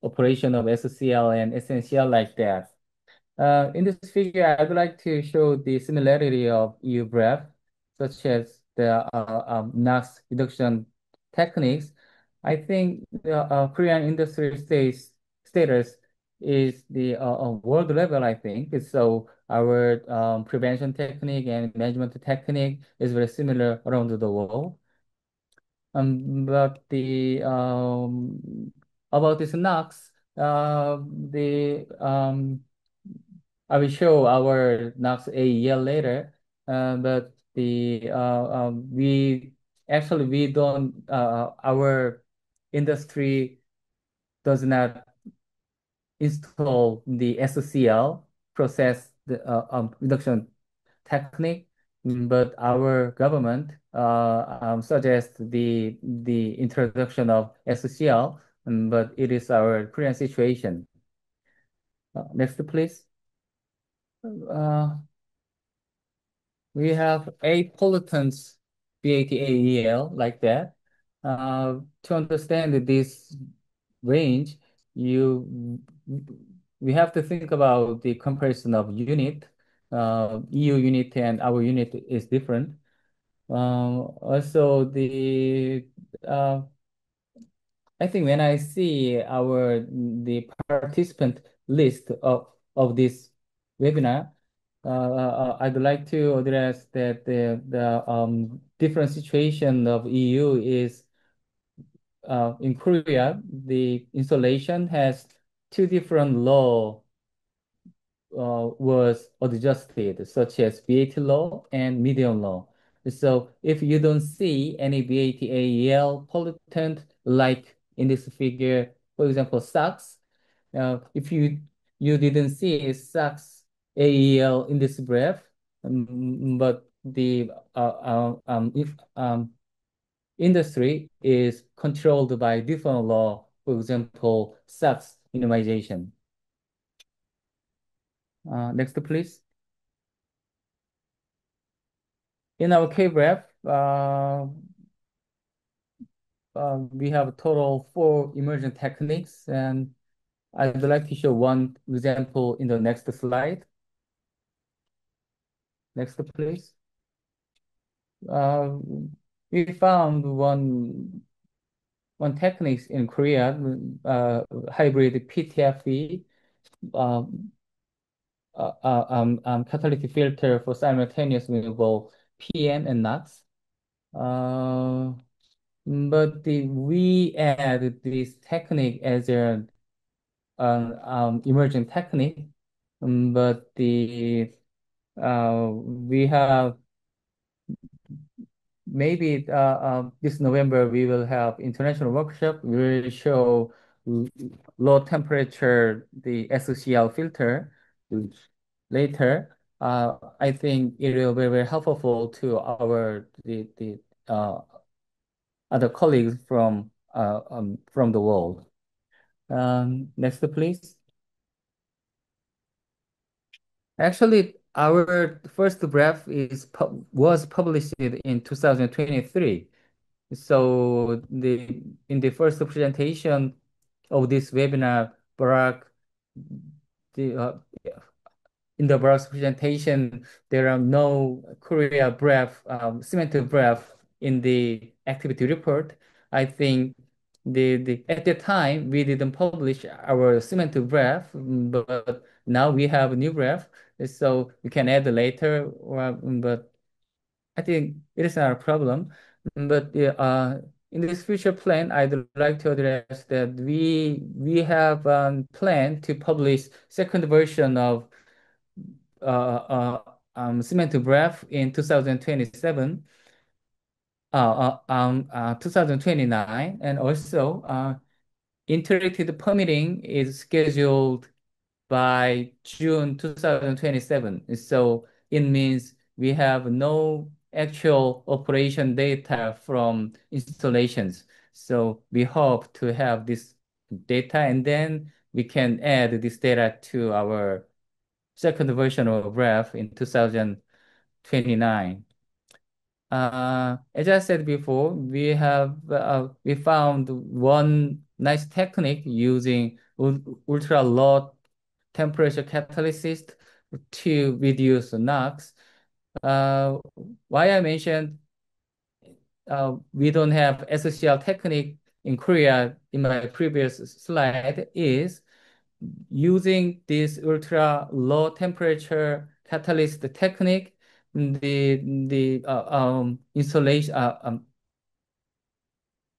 operation of SCL and SNCL, like that. In this figure, I would like to show the similarity of EU BREF, such as the NOx reduction techniques. I think the Korean industry status is the world level, I think. So our prevention technique and management technique is very similar around the world. But about this NOx, I will show our NOx AEL later, but we don't our industry does not install the SCL process the reduction technique, but our government suggests the introduction of SCL but it is our current situation. Next, please. We have 8 pollutants, BAT-AEL, like that. To understand this range, we have to think about the comparison of unit. EU unit and our unit is different. Also, uh, I think when I see the participant list of this webinar, I'd like to address that the different situation of EU is in Korea, the installation has two different law was adjusted, such as VAT law and medium law. So if you don't see any VAT-AEL pollutant like in this figure, for example, SOx, if you didn't see SOx AEL in this graph, but the if industry is controlled by different law, for example, SOx minimization. Next, please. In our KBREF, we have a total of 4 emerging techniques, and I'd like to show one example in the next slide. Next, please. We found one technique in Korea, hybrid PTFE, catalytic filter for simultaneous removal PM and NOx. But we add this technique as an emerging technique, but we have maybe this November we will have international workshop. We will show low temperature the SOCL filter later. I think it will be very helpful to our the other colleagues from the world. Next, please. Actually, our first graph was published in 2023. So in the first presentation of this webinar, Barack, the, in the Barack's presentation, there are no Korea BREF, cement BREF in the activity report. I think at the time we didn't publish our cement BREF, but now we have a new BREF, so we can add later. But I think it is not a problem. But in this future plan, I'd like to address that we have plan to publish second version of cement BREF in 2027, 2029, and also interactive permitting is scheduled by June 2027. So it means we have no actual operation data from installations. So we hope to have this data, and then we can add this data to our second version of BREF in 2029. As I said before, we found one nice technique using ultra low temperature catalysis to reduce NOx. Why I mentioned we don't have SOCL technique in Korea in my previous slide is using this ultra low temperature catalyst technique, the installation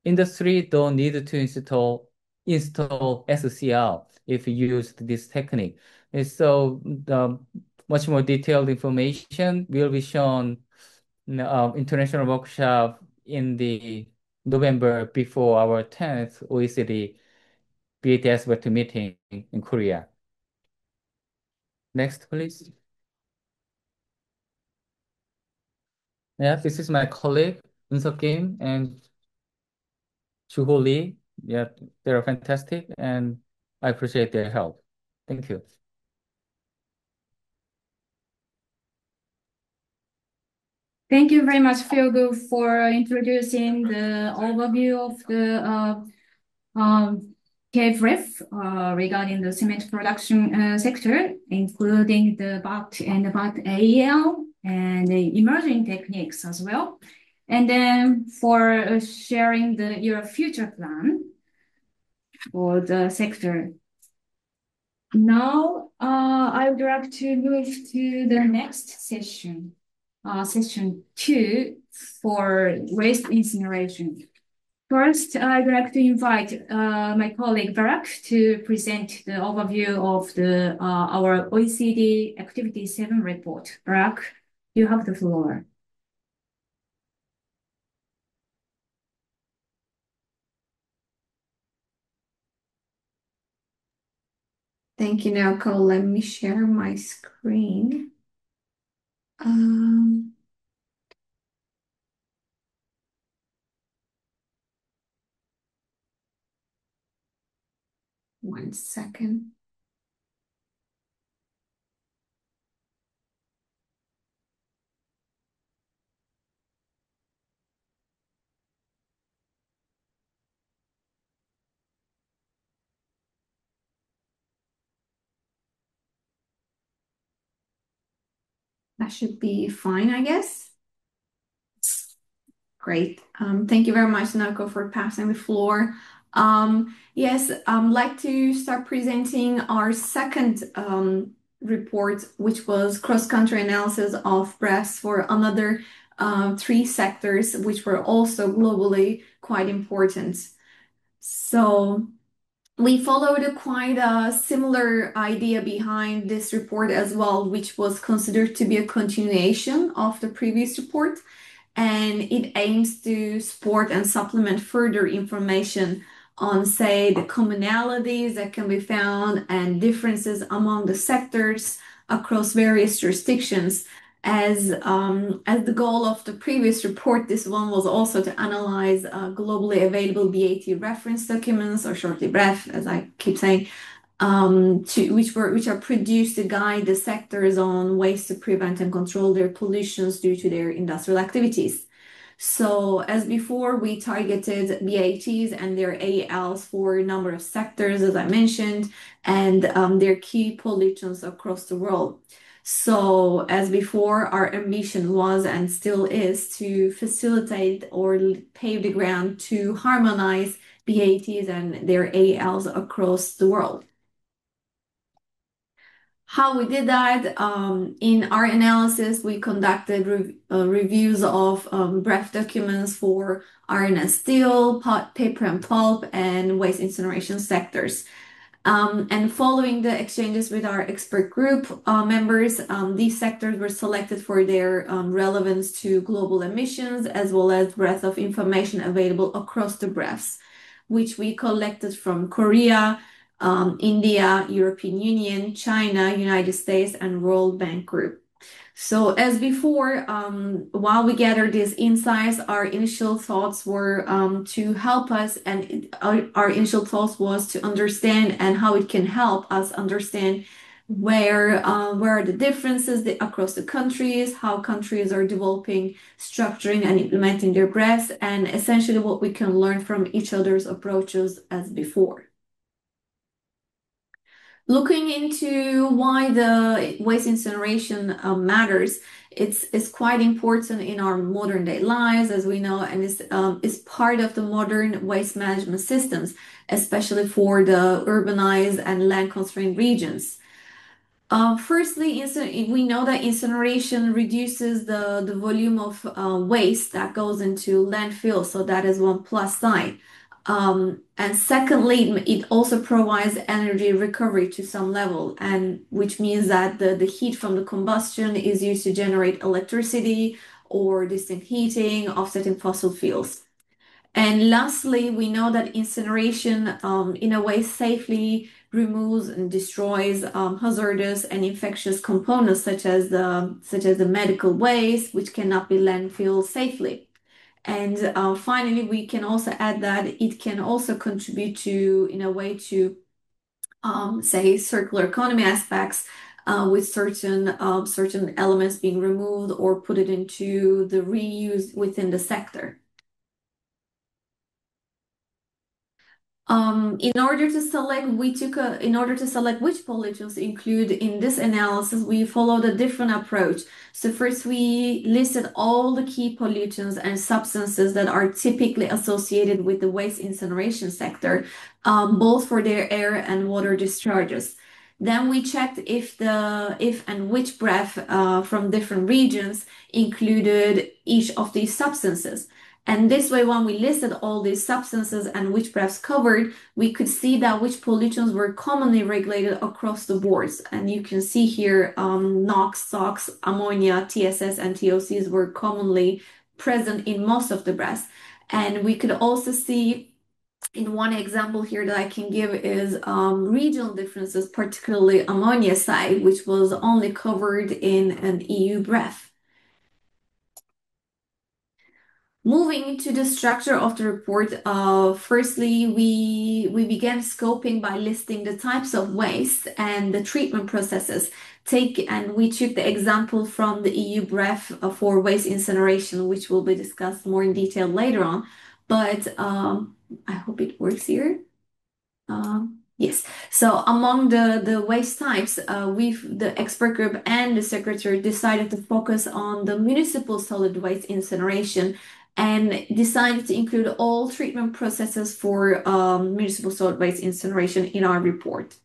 industry don't need to install SOCL if you use this technique. And so the much more detailed information will be shown in international workshop in the November before our 10th OECD BATS Virtual meeting in Korea. Next, please. Yeah, this is my colleague, Eun Kim and Juho Lee. yeah, they're fantastic, and I appreciate their help. Thank you. Thank you very much, Philgo, for introducing the overview of the BREF regarding the cement production sector, including the BOT and BOT AEL and the emerging techniques as well. And then for sharing your future plan for the sector. Now, I would like to move to the next session, session 2 for waste incineration. First, I'd like to invite my colleague Barak to present the overview of our OECD Activity 7 report. Barak, you have the floor. Thank you, Naoko. Let me share my screen. One second. That should be fine, I guess. Great. Thank you very much, Naoko, for passing the floor. Yes, I'd like to start presenting our second report, which was cross-country analysis of BREFs for another 3 sectors, which were also globally quite important. So we followed quite a similar idea behind this report as well, which was considered to be a continuation of the previous report. And it aims to support and supplement further information on, say, the commonalities that can be found and differences among the sectors across various jurisdictions. As the goal of the previous report, this one was also to analyze globally available BAT reference documents, or shortly BREF, as I keep saying, which are produced to guide the sectors on ways to prevent and control their pollutions due to their industrial activities. So as before, we targeted BATs and their ALs for a number of sectors, as I mentioned, and their key pollutants across the world. So as before, our ambition was and still is to facilitate or pave the ground to harmonize BATs and their ALs across the world. How we did that, in our analysis, we conducted reviews of BREF documents for iron and steel, paper and pulp, and waste incineration sectors. And following the exchanges with our expert group members, these sectors were selected for their relevance to global emissions, as well as breadth of information available across the BREFs, which we collected from Korea, India, European Union, China, United States, and World Bank Group. So as before, while we gathered these insights, our initial thoughts were to help us, and our initial thoughts was to understand and how it can help us understand where are the differences across the countries, how countries are developing, structuring, and implementing their BREFs, and essentially what we can learn from each other's approaches as before. Looking into why the waste incineration matters, it's quite important in our modern day lives, as we know, and is part of the modern waste management systems, especially for the urbanized and land constrained regions. Firstly, we know that incineration reduces the volume of waste that goes into landfill, so that is one plus side. And secondly, it also provides energy recovery to some level, and which means that the heat from the combustion is used to generate electricity or distant heating, offsetting fossil fuels. And lastly, we know that incineration, in a way, safely removes and destroys hazardous and infectious components such as the medical waste, which cannot be landfilled safely. And finally, we can also add that it can also contribute to, in a way, to say circular economy aspects, with certain elements being removed or put it into the reuse within the sector. In order to select which pollutants include in this analysis, we followed a different approach. So first we listed all the key pollutants and substances that are typically associated with the waste incineration sector, both for their air and water discharges. Then we checked if and which BREF from different regions included each of these substances. And this way, when we listed all these substances and which BREFs covered, we could see that which pollutants were commonly regulated across the boards. And you can see here, NOx, SOx, ammonia, TSS, and TOCs were commonly present in most of the BREFs. And we could also see in one example here that I can give is regional differences, particularly ammonia side, which was only covered in an EU BREF. Moving to the structure of the report, firstly, we began scoping by listing the types of waste and the treatment processes. And we took the example from the EU BREF for waste incineration, which will be discussed more in detail later on. But I hope it works here. Yes. So among the waste types, the expert group and the secretary decided to focus on the municipal solid waste incineration and decided to include all treatment processes for municipal solid waste incineration in our report.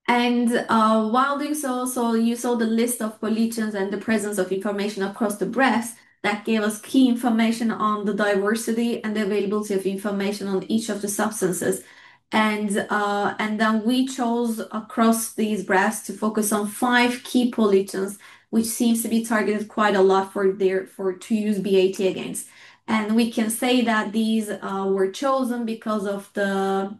And while doing so you saw the list of pollutants and the presence of information across the BREFs that gave us key information on the diversity and the availability of information on each of the substances. And then we chose across these BREFs to focus on 5 key pollutants, which seems to be targeted quite a lot to use BAT against. And we can say that these were chosen because of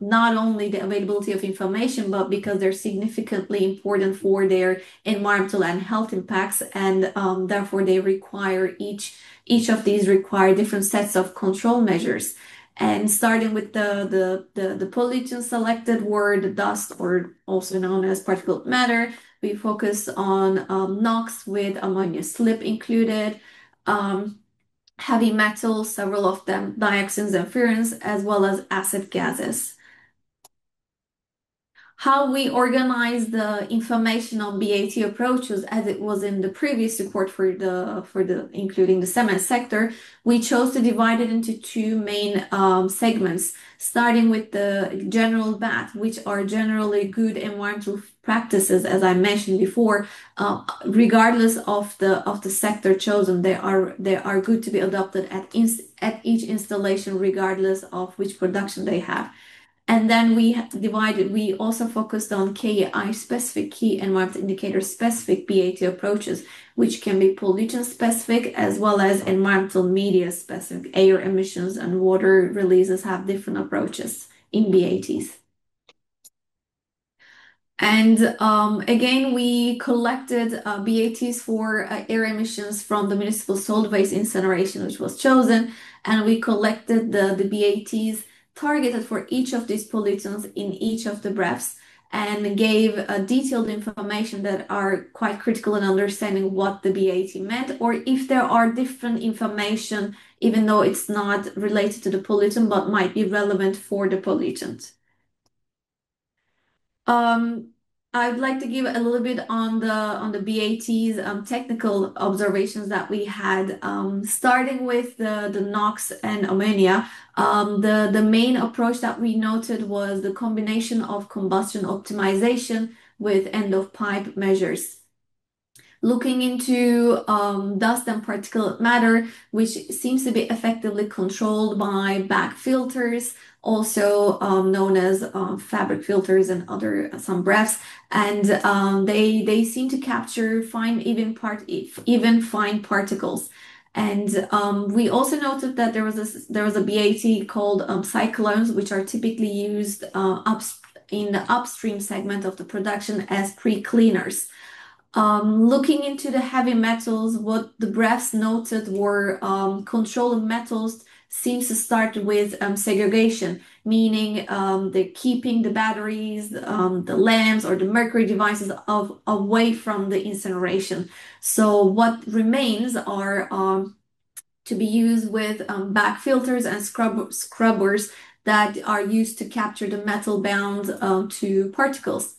not only the availability of information, but because they're significantly important for their environmental and health impacts, and therefore they require each of these require different sets of control measures. And starting with the pollutants selected were the dust, or also known as particulate matter. We focused on NOx with ammonia slip included. Heavy metals, several of them, dioxins and furans, as well as acid gases. How we organize the information on BAT approaches, as it was in the previous report for including the cement sector, we chose to divide it into 2 main segments, starting with the general BAT, which are generally good environmental practices, as I mentioned before, regardless of the sector chosen. They are good to be adopted at each installation, regardless of which production they have. And then we also focused on KEI specific, key environmental indicator specific BAT approaches, which can be pollutant specific as well as environmental media specific. Air emissions and water releases have different approaches in BATs. And again, we collected BATs for air emissions from the municipal solid waste incineration, which was chosen, and we collected the BATs targeted for each of these pollutants in each of the BREFs, and gave detailed information that are quite critical in understanding what the BAT meant, or if there are different information, even though it's not related to the pollutant, but might be relevant for the pollutant. I'd like to give a little bit on the BAT's technical observations that we had, starting with the NOx and ammonia. The main approach that we noted was the combination of combustion optimization with end-of-pipe measures. Looking into dust and particulate matter, which seems to be effectively controlled by back filters, also known as fabric filters and some BREFs, and they seem to capture even fine particles. And we also noted that there was a BAT called cyclones, which are typically used in the upstream segment of the production as pre-cleaners. Looking into the heavy metals, what the BREFs noted were control of metals seems to start with segregation, meaning they're keeping the batteries, the lamps, or the mercury devices away from the incineration. So what remains are to be used with back filters and scrubbers that are used to capture the metal bound to particles.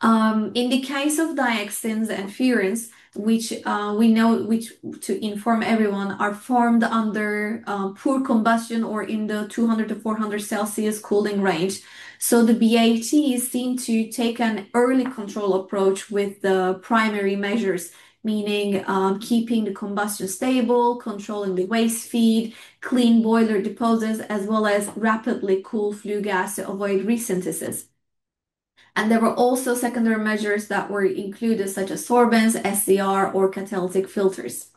In the case of dioxins and furans, which we know, which to inform everyone, are formed under poor combustion or in the 200 to 400 Celsius cooling range. So the BATs seem to take an early control approach with the primary measures, meaning keeping the combustion stable, controlling the waste feed, clean boiler deposits, as well as rapidly cool flue gas to avoid resynthesis. And there were also secondary measures that were included, such as sorbents, SCR, or catalytic filters.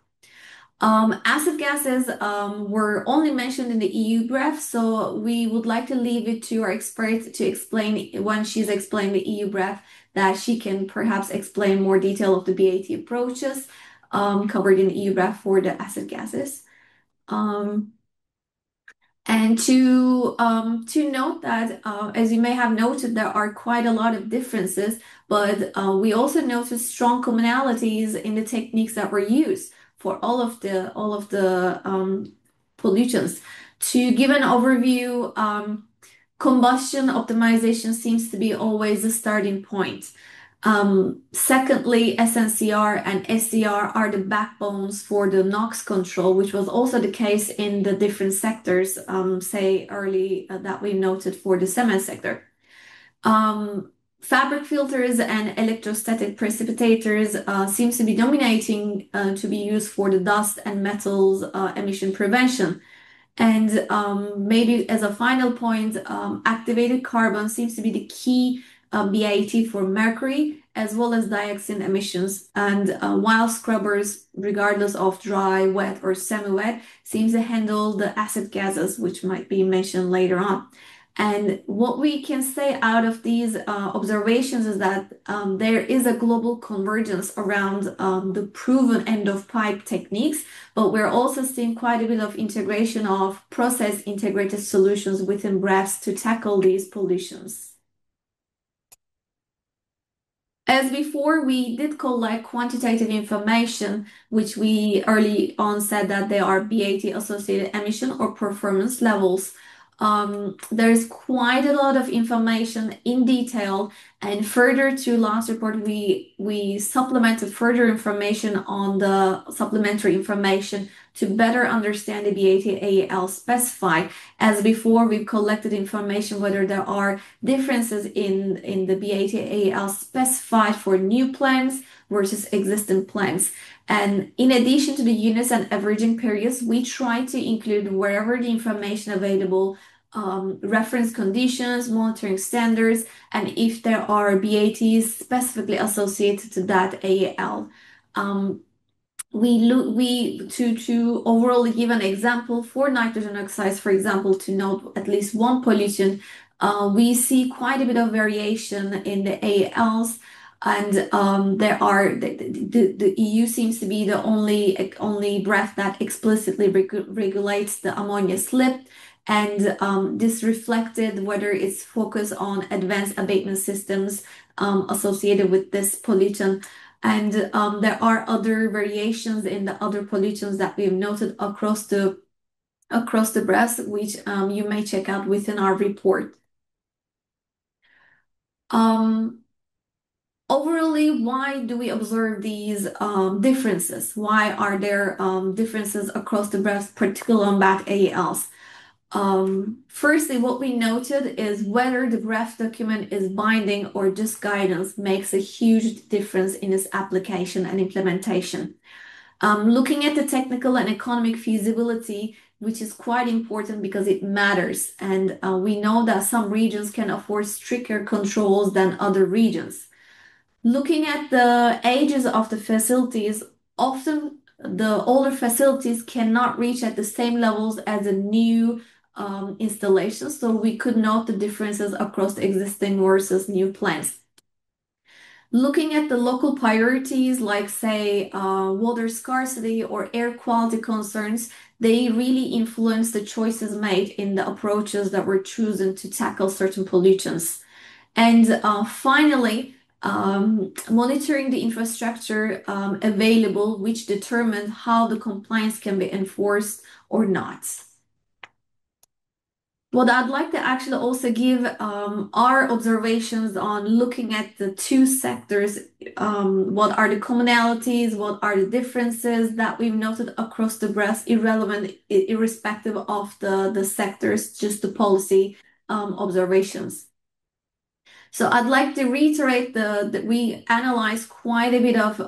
Acid gases were only mentioned in the EU BREF, so we would like to leave it to our expert to explain, when she's explaining the EU BREF, that she can perhaps explain more detail of the BAT approaches covered in the EU BREF for the acid gases. And to note that, as you may have noted, there are quite a lot of differences, but we also noticed strong commonalities in the techniques that were used for all of the pollutants. To give an overview, combustion optimization seems to be always the starting point. Secondly, SNCR and SCR are the backbones for the NOx control, which was also the case in the different sectors, say early that we noted for the cement sector. Fabric filters and electrostatic precipitators seems to be dominating to be used for the dust and metals emission prevention. And maybe as a final point, activated carbon seems to be the key BAT for mercury as well as dioxin emissions. And while scrubbers, regardless of dry, wet, or semi-wet, seems to handle the acid gases, which might be mentioned later on. And what we can say out of these observations is that there is a global convergence around the proven end-of-pipe techniques, but we're also seeing quite a bit of integration of process integrated solutions within BREFs to tackle these pollutions. As before, we did collect quantitative information, which we early on said that they are BAT-associated emission or performance levels. There's quite a lot of information in detail, and further to last report, we supplemented further information on the supplementary information to better understand the BAT-AEL specified. As before, we've collected information whether there are differences in the BAT-AEL specified for new plants versus existing plants. And in addition to the units and averaging periods, we try to include wherever the information available, reference conditions, monitoring standards, and if there are BATs specifically associated to that AEL. To overall give an example for nitrogen oxides, for example, to note at least one pollution, we see quite a bit of variation in the AELs. And the EU seems to be the only BREF that explicitly regulates the ammonia slip. And this reflected whether it's focused on advanced abatement systems associated with this pollutant. And there are other variations in the other pollutants that we've noted across the BREFs, which you may check out within our report. Overall, why do we observe these differences? Why are there differences across the BREFs, particularly on BAT AELs? Firstly, what we noted is whether the BREF document is binding or just guidance makes a huge difference in its application and implementation. Looking at the technical and economic feasibility, which is quite important because it matters, and we know that some regions can afford stricter controls than other regions. Looking at the ages of the facilities, often the older facilities cannot reach at the same levels as the new installations, so we could note the differences across the existing versus new plants. Looking at the local priorities, like say water scarcity or air quality concerns, they really influence the choices made in the approaches that were chosen to tackle certain pollutants. And finally, monitoring the infrastructure available, which determine how the compliance can be enforced or not. What I'd like to actually also give our observations on looking at the two sectors. What are the commonalities? What are the differences that we've noted across the BREFs, irrespective of the sectors, just the policy observations. So I'd like to reiterate that we analyzed quite a bit of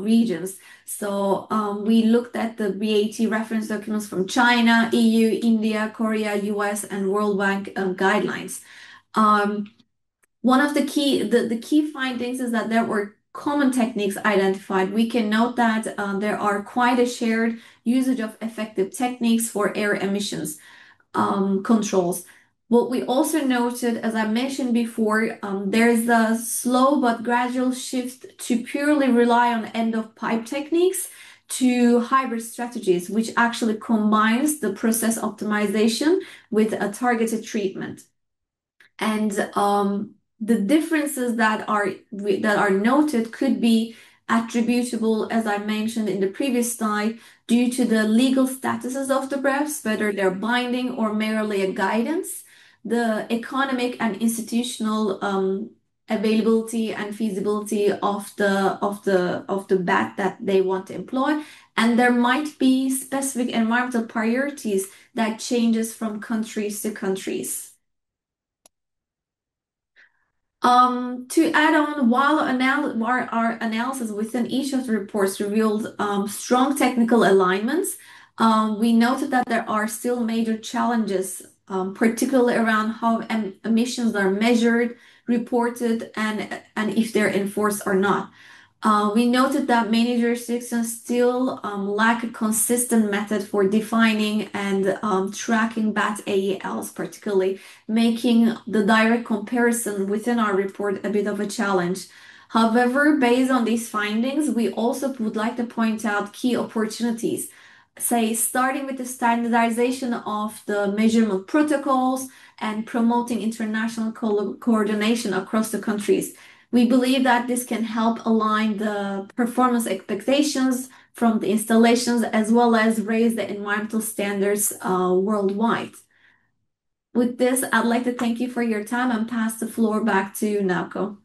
regions. So we looked at the BAT reference documents from China, EU, India, Korea, US, and World Bank guidelines. One of the key findings is that there were common techniques identified. We can note that there are quite a shared usage of effective techniques for air emissions controls. What we also noted, as I mentioned before, there's a slow but gradual shift to purely rely on end-of-pipe techniques to hybrid strategies, which actually combines the process optimization with a targeted treatment. And the differences that are noted could be attributable, as I mentioned in the previous slide, due to the legal statuses of the BREFs, whether they're binding or merely a guidance, the economic and institutional availability and feasibility of the BAT that they want to employ, and there might be specific environmental priorities that changes from countries to countries. To add on, while our analysis within each of the reports revealed strong technical alignments, we noted that there are still major challenges, particularly around how emissions are measured, reported, and if they're enforced or not. We noted that many jurisdictions still lack a consistent method for defining and tracking BAT AELs, particularly making the direct comparison within our report a bit of a challenge. However, based on these findings, we also would like to point out key opportunities, say starting with the standardization of the measurement protocols and promoting international coordination across the countries. We believe that this can help align the performance expectations from the installations as well as raise the environmental standards worldwide. With this, I'd like to thank you for your time and pass the floor back to Naoko.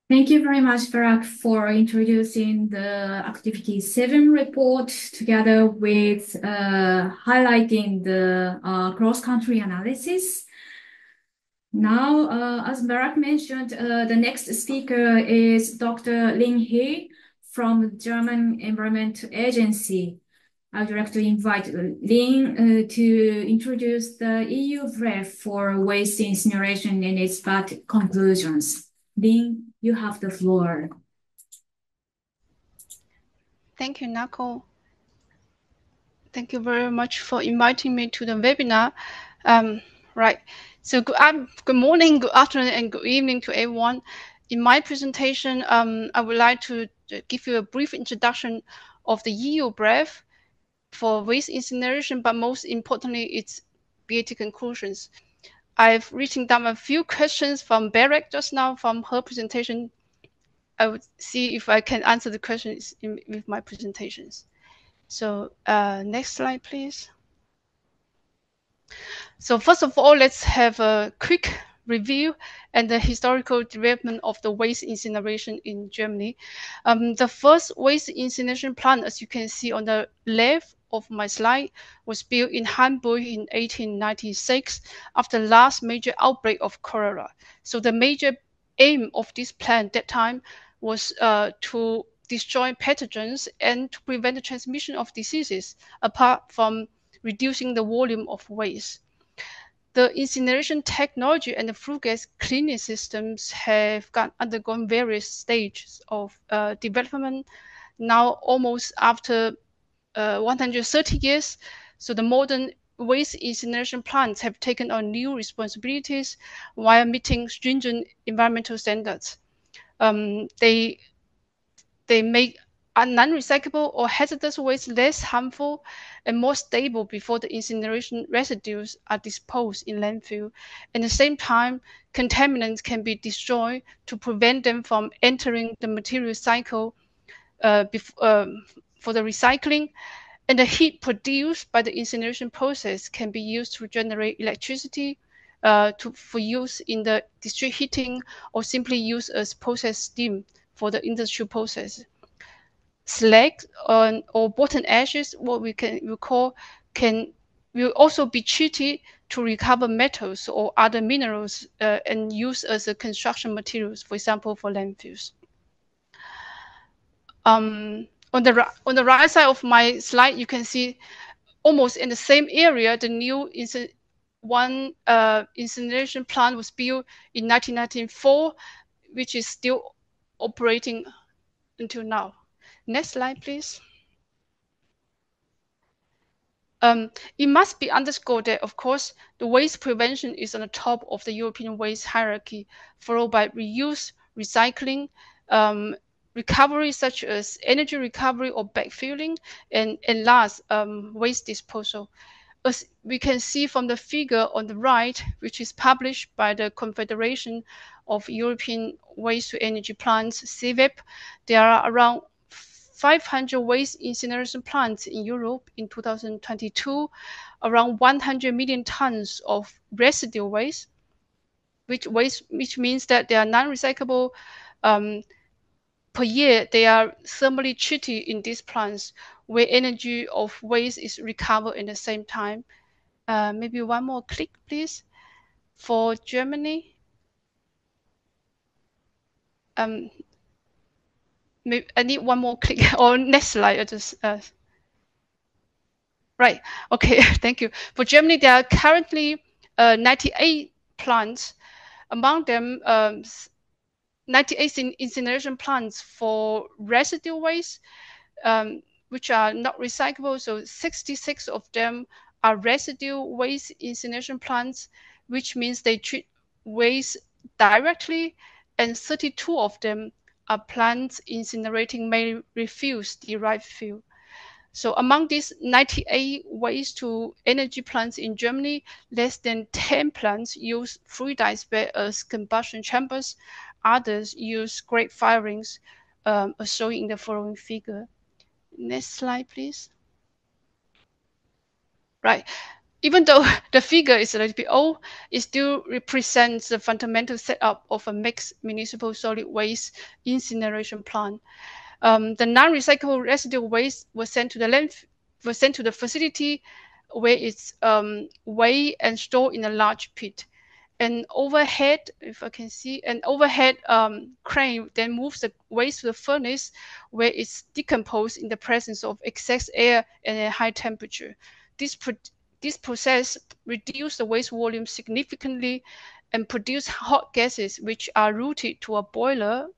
Thank you very much, Barak, for introducing the Activity 7 report together with highlighting the cross-country analysis. Now, as Barak mentioned, the next speaker is Dr. Lin He from the German Environment Agency. I would like to invite Lin to introduce the EU BREF for waste incineration and its BAT conclusions. Lin, you have the floor. Thank you, Naoko. Thank you very much for inviting me to the webinar. Right. So good morning, good afternoon, and good evening to everyone. In my presentation, I would like to give you a brief introduction of the EU BREF for waste incineration, but most importantly, its BAT conclusions. I've written down a few questions from Barak just now from her presentation. I would see if I can answer the questions with my presentations. So next slide, please. So first of all, let's have a quick review and the historical development of the waste incineration in Germany. The first waste incineration plant, as you can see on the left of my slide, was built in Hamburg in 1896 after the last major outbreak of cholera. So the major aim of this plant at that time was to destroy pathogens and to prevent the transmission of diseases, apart from reducing the volume of waste. The incineration technology and the flue gas cleaning systems have undergone various stages of development. Now, almost after 130 years, so the modern waste incineration plants have taken on new responsibilities while meeting stringent environmental standards. They make non-recyclable or hazardous waste less harmful and more stable before the incineration residues are disposed in landfill. At the same time, contaminants can be destroyed to prevent them from entering the material cycle for the recycling. And the heat produced by the incineration process can be used to generate electricity for use in the district heating, or simply use as process steam for the industrial process. Slag or bottom ashes, what we call, will also be treated to recover metals or other minerals and used as a construction materials, for example, for landfills. On the right side of my slide, you can see almost in the same area, the new incineration plant was built in 1994, which is still operating until now. Next slide, please. It must be underscored that, of course, the waste prevention is on the top of the European waste hierarchy, followed by reuse, recycling, recovery such as energy recovery or backfilling, and last, waste disposal. As we can see from the figure on the right, which is published by the Confederation of European Waste to Energy Plants, CWEP, there are around 500 waste incineration plants in Europe in 2022, around 100 million tons of residual waste, which means that they are non-recyclable. Per year, they are thermally treated in these plants, where energy of waste is recovered at the same time. Maybe one more click, please. For Germany, maybe I need one more click. Or next slide. Right. Okay. Thank you. For Germany, there are currently 98 plants. Among them, 98 incineration plants for residual waste, which are not recyclable. So 66 of them are residual waste incineration plants, which means they treat waste directly, and 32 of them are plants incinerating mainly refuse-derived fuel. So among these 98 waste to energy plants in Germany, less than 10 plants use fluidized bed as combustion chambers. Others use grate firings, as shown in the following figure. Next slide, please. Right. Even though the figure is a little bit old, it still represents the fundamental setup of a mixed municipal solid waste incineration plant. The non-recyclable residual waste was sent to the facility, where it's weighed and stored in a large pit. An overhead, if I can see, an overhead crane then moves the waste to the furnace, where it's decomposed in the presence of excess air and a high temperature. This process reduces the waste volume significantly and produce hot gases, which are routed to a boiler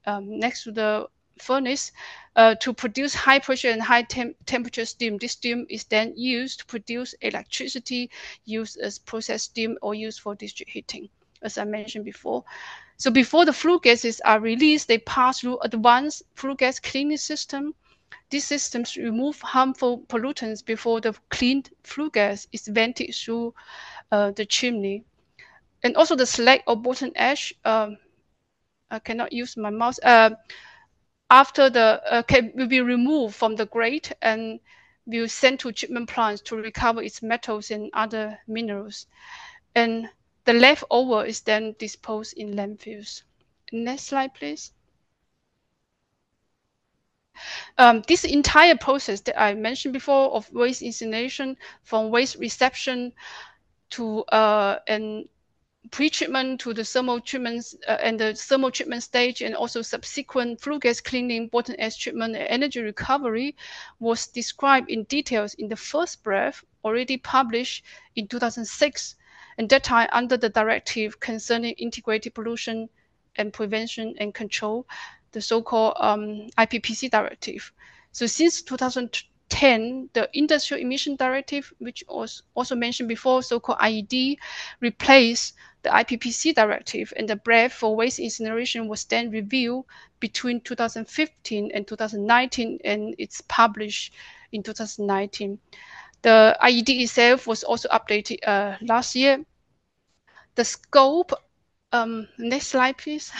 next to the furnace to produce high pressure and high temperature steam. This steam is then used to produce electricity, used as process steam or used for district heating, as I mentioned before. So before the flue gases are released, they pass through advanced flue gas cleaning system. These systems remove harmful pollutants before the cleaned flue gas is vented through the chimney. And also the slag or bottom ash, I cannot use my mouse, after the will be removed from the grate and will sent to treatment plants to recover its metals and other minerals. And the leftover is then disposed in landfills. Next slide, please. This entire process that I mentioned before of waste incineration, from waste reception to and pre-treatment to the thermal treatments and the thermal treatment stage, and also subsequent flue gas cleaning, bottom ash treatment, and energy recovery, was described in details in the first BREF, already published in 2006, and that time under the directive concerning integrated pollution and prevention and control, the so-called IPPC directive. So since 2000, 2010, the Industrial Emission Directive, which was also mentioned before, so-called IED, replaced the IPPC directive, and the BREF for waste incineration was then reviewed between 2015 and 2019, and it's published in 2019. The IED itself was also updated last year. The scope, next slide, please.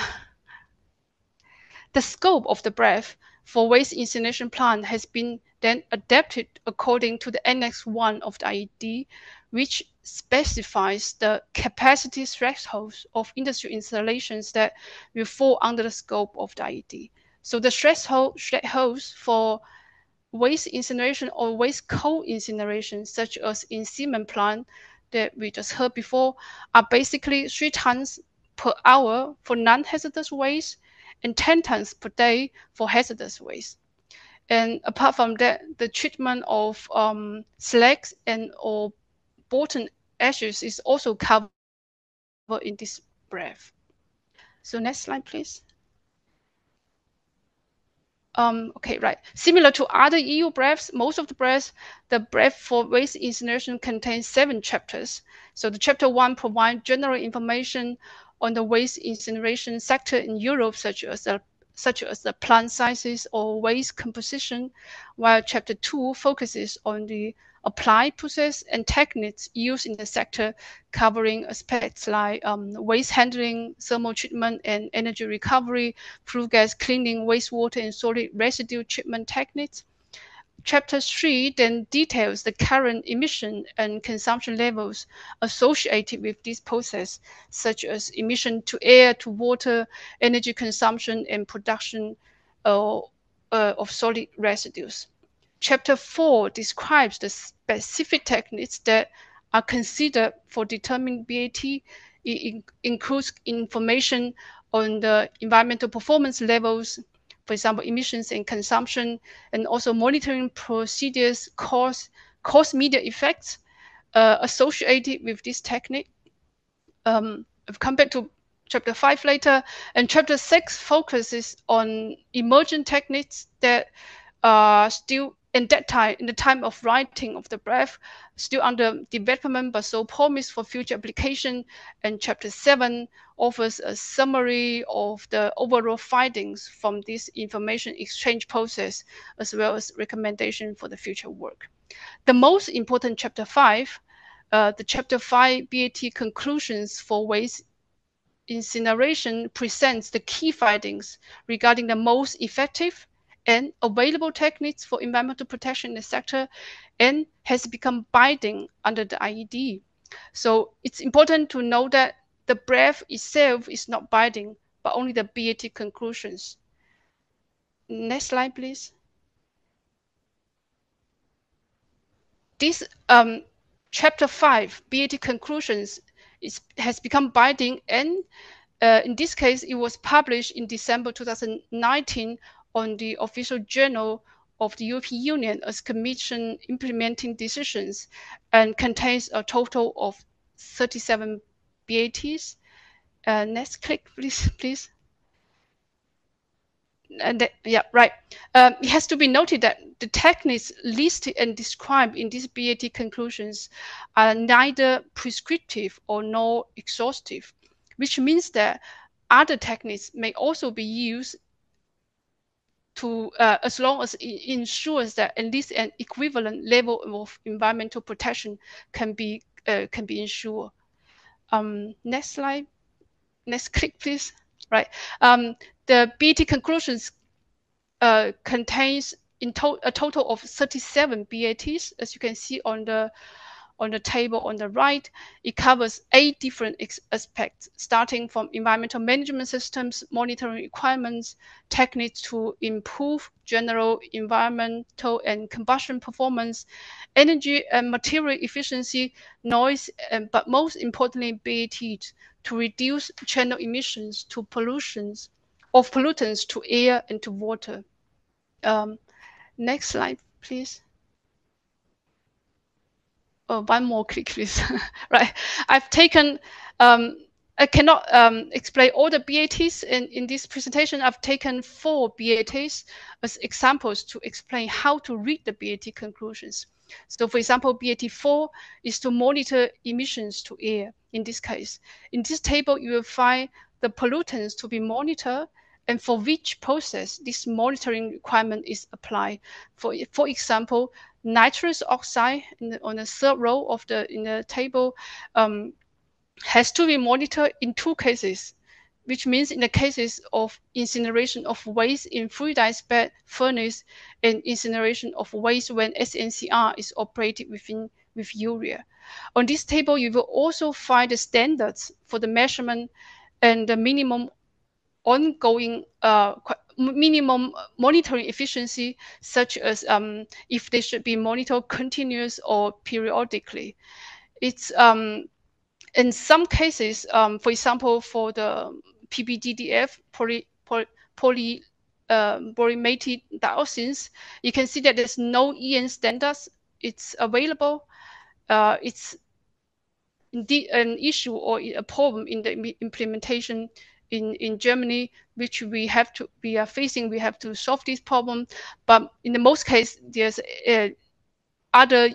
The scope of the BREF for waste incineration plant has been then adapted according to the Annex 1 of the IED, which specifies the capacity thresholds of industrial installations that will fall under the scope of the IED. So the thresholds for waste incineration or waste co-incineration, such as in cement plant that we just heard before, are basically 3 tons per hour for non-hazardous waste and 10 tons per day for hazardous waste. And apart from that, the treatment of slags and or bottom ashes is also covered in this BREF. So next slide, please. Okay, right. Similar to other EU BREFs, most of the BREFs, the BREF for waste incineration contains 7 chapters. So the chapter 1 provides general information on the waste incineration sector in Europe, such as the plant sizes or waste composition, while chapter 2 focuses on the applied process and techniques used in the sector, covering aspects like waste handling, thermal treatment, and energy recovery, flue gas cleaning, wastewater and solid residue treatment techniques. Chapter 3 then details the current emission and consumption levels associated with this process, such as emission to air, to water, energy consumption, and production of solid residues. Chapter 4 describes the specific techniques that are considered for determining BAT. It includes information on the environmental performance levels, for example, emissions and consumption, and also monitoring procedures, cause media effects associated with this technique. I'll come back to chapter 5 later, and chapter 6 focuses on emerging techniques that are still in the time of writing of the BREF, still under development, but so promised for future application. And chapter 7 offers a summary of the overall findings from this information exchange process, as well as recommendation for the future work. The most important chapter 5, the chapter 5 BAT conclusions for waste incineration, presents the key findings regarding the most effective and available techniques for environmental protection in the sector, and has become binding under the IED. So it's important to know that the BREF itself is not binding, but only the BAT conclusions. Next slide, please. This chapter 5 BAT conclusions has become binding, and in this case, it was published in December 2019 on the official journal of the European Union as Commission implementing decisions, and contains a total of 37 BATs. Next click, please. And yeah, right. It has to be noted that the techniques listed and described in these BAT conclusions are neither prescriptive or nor exhaustive, which means that other techniques may also be used to, as long as it ensures that at least an equivalent level of environmental protection can be ensured. Next slide. Next click, please. Right. The BAT conclusions contains a total of 37 BATs, as you can see on the table on the right. It covers 8 different aspects, starting from environmental management systems, monitoring requirements, techniques to improve general environmental and combustion performance, energy and material efficiency, noise, but most importantly, BAT to reduce channel emissions to pollutants to air and to water. Next slide, please. Oh, one more click, please. Right. I've taken I cannot explain all the BATs in this presentation. I've taken 4 BATs as examples to explain how to read the BAT conclusions. So for example, BAT4 is to monitor emissions to air in this case. In this table, you will find the pollutants to be monitored and for which process this monitoring requirement is applied. For example, nitrous oxide on the 3rd row of in the table has to be monitored in 2 cases, which means in the cases of incineration of waste in fluidized bed furnace and incineration of waste when SNCR is operated with urea. On this table, you will also find the standards for the measurement and the minimum ongoing minimum monitoring efficiency, such as if they should be monitored continuous or periodically. It's in some cases, for example, for the PBDDF, polybrominated dioxins, you can see that there's no EN standards. It's available. It's indeed an issue or a problem in the implementation in Germany, which we are facing. We have to solve this problem. But in the most case, there's other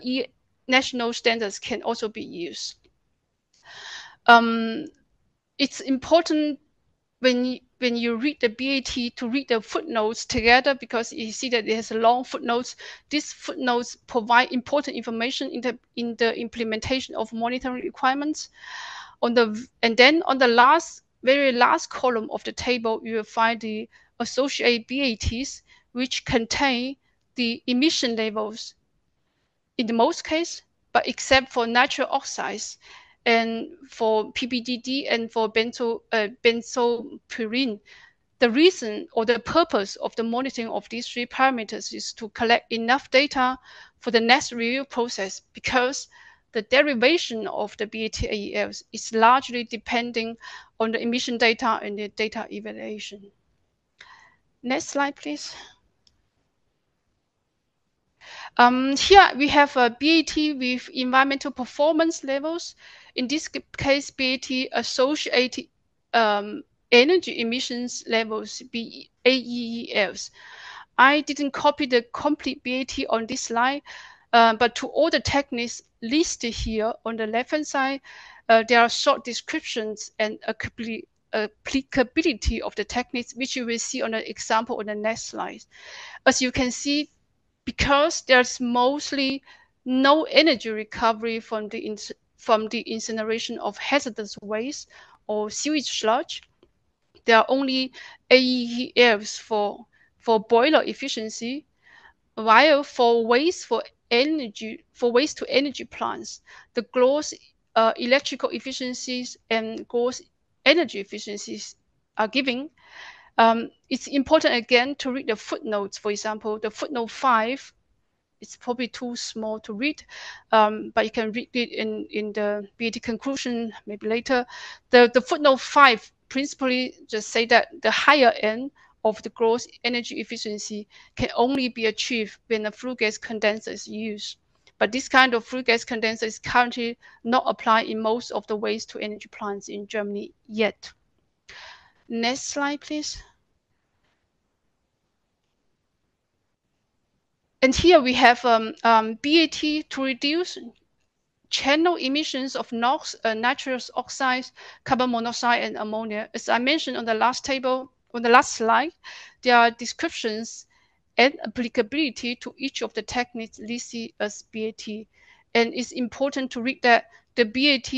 national standards can also be used. It's important when you read the BAT to read the footnotes together, because you see that it has long footnotes. These footnotes provide important information in the implementation of monitoring requirements. And then on the very last column of the table, you will find the associated BATs, which contain the emission levels in the most case, but except for nitric oxides and for PBDD and for benzopyrene. The reason or the purpose of the monitoring of these 3 parameters is to collect enough data for the next review process, because the derivation of the BAT-AELs is largely depending on the emission data and the data evaluation. Next slide, please. Here we have a BAT with environmental performance levels. In this case, BAT associated energy emissions levels, AEELs. I didn't copy the complete BAT on this slide, but to all the techniques listed here on the left-hand side, there are short descriptions and applicability of the techniques, which you will see on the example on the next slide. As you can see, because there's mostly no energy recovery from the incineration of hazardous waste or sewage sludge, there are only AEELs for boiler efficiency, while for waste to energy plants, the gross electrical efficiencies and gross energy efficiencies are given. It's important again to read the footnotes. For example, the footnote 5, it's probably too small to read, but you can read it in the BAT conclusion maybe later. The footnote 5 principally just say that the higher end of the gross energy efficiency can only be achieved when a flue gas condenser is used. But this kind of flue gas condenser is currently not applied in most of the waste to energy plants in Germany yet. Next slide, please. And here we have BAT to reduce channel emissions of NOx, nitrous oxides, carbon monoxide, and ammonia. As I mentioned on the last table, on the last slide, there are descriptions and applicability to each of the techniques listed as BAT. And it's important to read that the BAT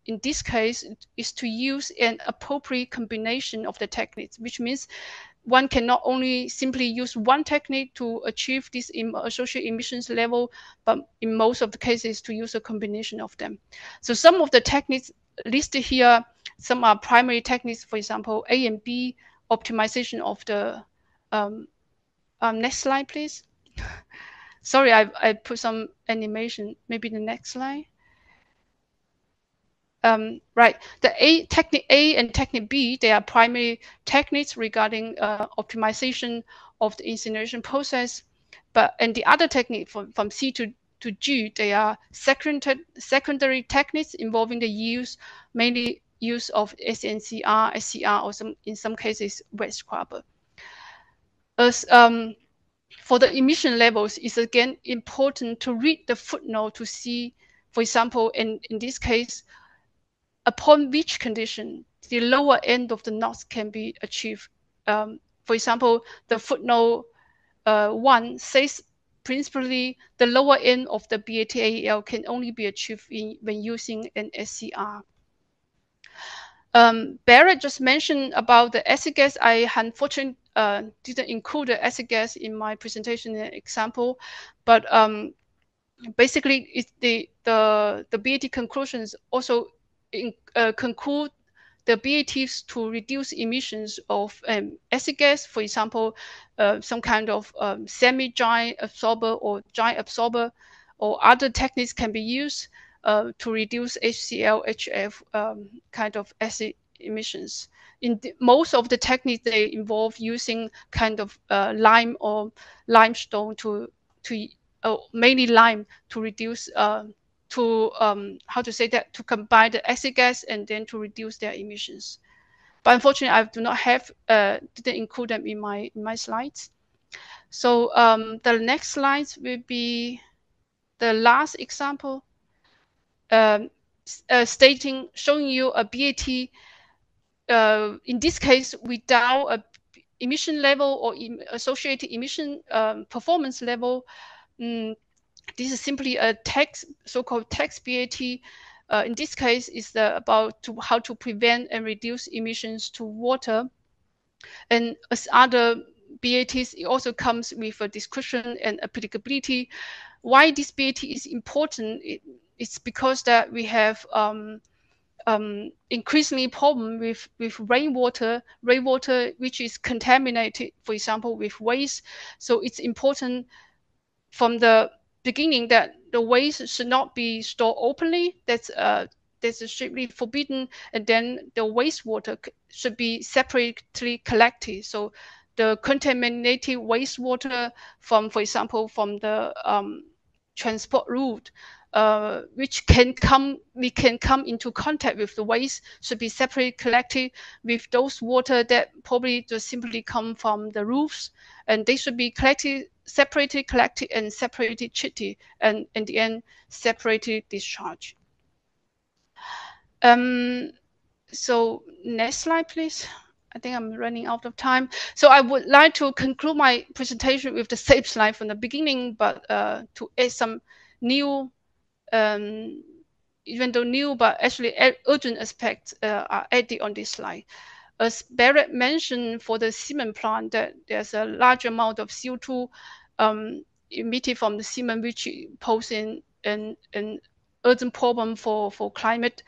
in this case is to use an appropriate combination of the techniques, which means one cannot only simply use one technique to achieve this associated emissions level, but in most of the cases to use a combination of them. So some of the techniques listed here, some are primary techniques, for example, A and B optimization of the, next slide, please. Sorry, I put some animation, maybe the next slide. Right, the technique A and technique B, they are primary techniques regarding optimization of the incineration process. And the other technique from C to G, they are secondary techniques involving the use mainly use of SNCR, SCR, or in some cases wet scrubber. As for the emission levels, it's again important to read the footnote to see, for example, in this case, upon which condition the lower end of the NOx can be achieved. For example, the footnote 1 says principally the lower end of the BAT-AEL can only be achieved when using an SCR. Barrett just mentioned about the acid gas. I unfortunately didn't include the acid gas in my presentation example, but basically the BAT conclusions also conclude the BATs to reduce emissions of acid gas, for example, some kind of semi-dry absorber or dry absorber, or other techniques can be used to reduce HCl, HF kind of acid emissions. Most of the techniques, they involve using kind of lime or limestone mainly lime to reduce to combine the acid gas and then to reduce their emissions. But unfortunately, I do not have didn't include them in my slides. So the next slides will be the last example, showing you a BAT. In this case, without a emission level or associated emission performance level. This is simply a so-called text BAT. In this case, is about how to prevent and reduce emissions to water. And as other BATs, it also comes with a description and applicability. Why this BAT is important? It's because that we have increasingly problem with rainwater which is contaminated, for example, with waste. So it's important from the beginning that the waste should not be stored openly. That's strictly forbidden. And then the wastewater should be separately collected. So the contaminated wastewater from, for example, from the transport route, which can come into contact with the waste, should be separately collected with those water that probably just simply come from the roofs, and they should be separated collected and separated treated, and in the end separated discharged. So next slide, please. I think I'm running out of time. So I would like to conclude my presentation with the same slide from the beginning, but to add some new, even though new, but actually urgent aspects are added on this slide. As Barrett mentioned, for the cement plant, that there's a large amount of CO2 emitted from the cement, which poses an urgent problem for climate.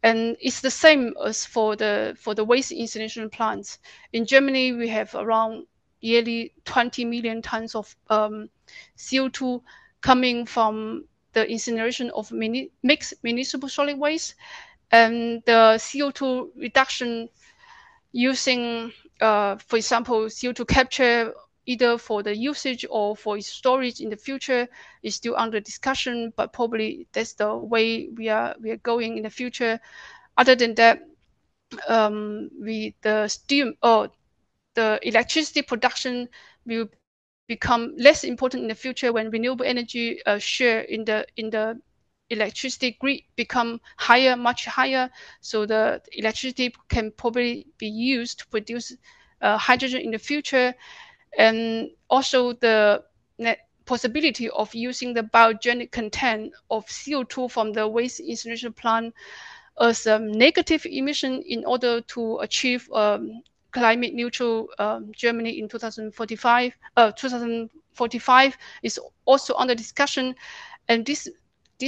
And it's the same as for the waste incineration plants. In Germany, we have around yearly 20 million tons of CO2 coming from the incineration of mixed municipal solid waste. And the CO2 reduction using, for example, CO2 capture, either for the usage or for its storage in the future, is still under discussion, but probably that's the way we are going in the future. Other than that, the steam or the electricity production will become less important in the future when renewable energy share in the electricity grid become higher, much higher. So the electricity can probably be used to produce hydrogen in the future. And also the possibility of using the biogenic content of CO2 from the waste incineration plant as a negative emission in order to achieve climate neutral Germany in 2045. 2045 is also under discussion, and this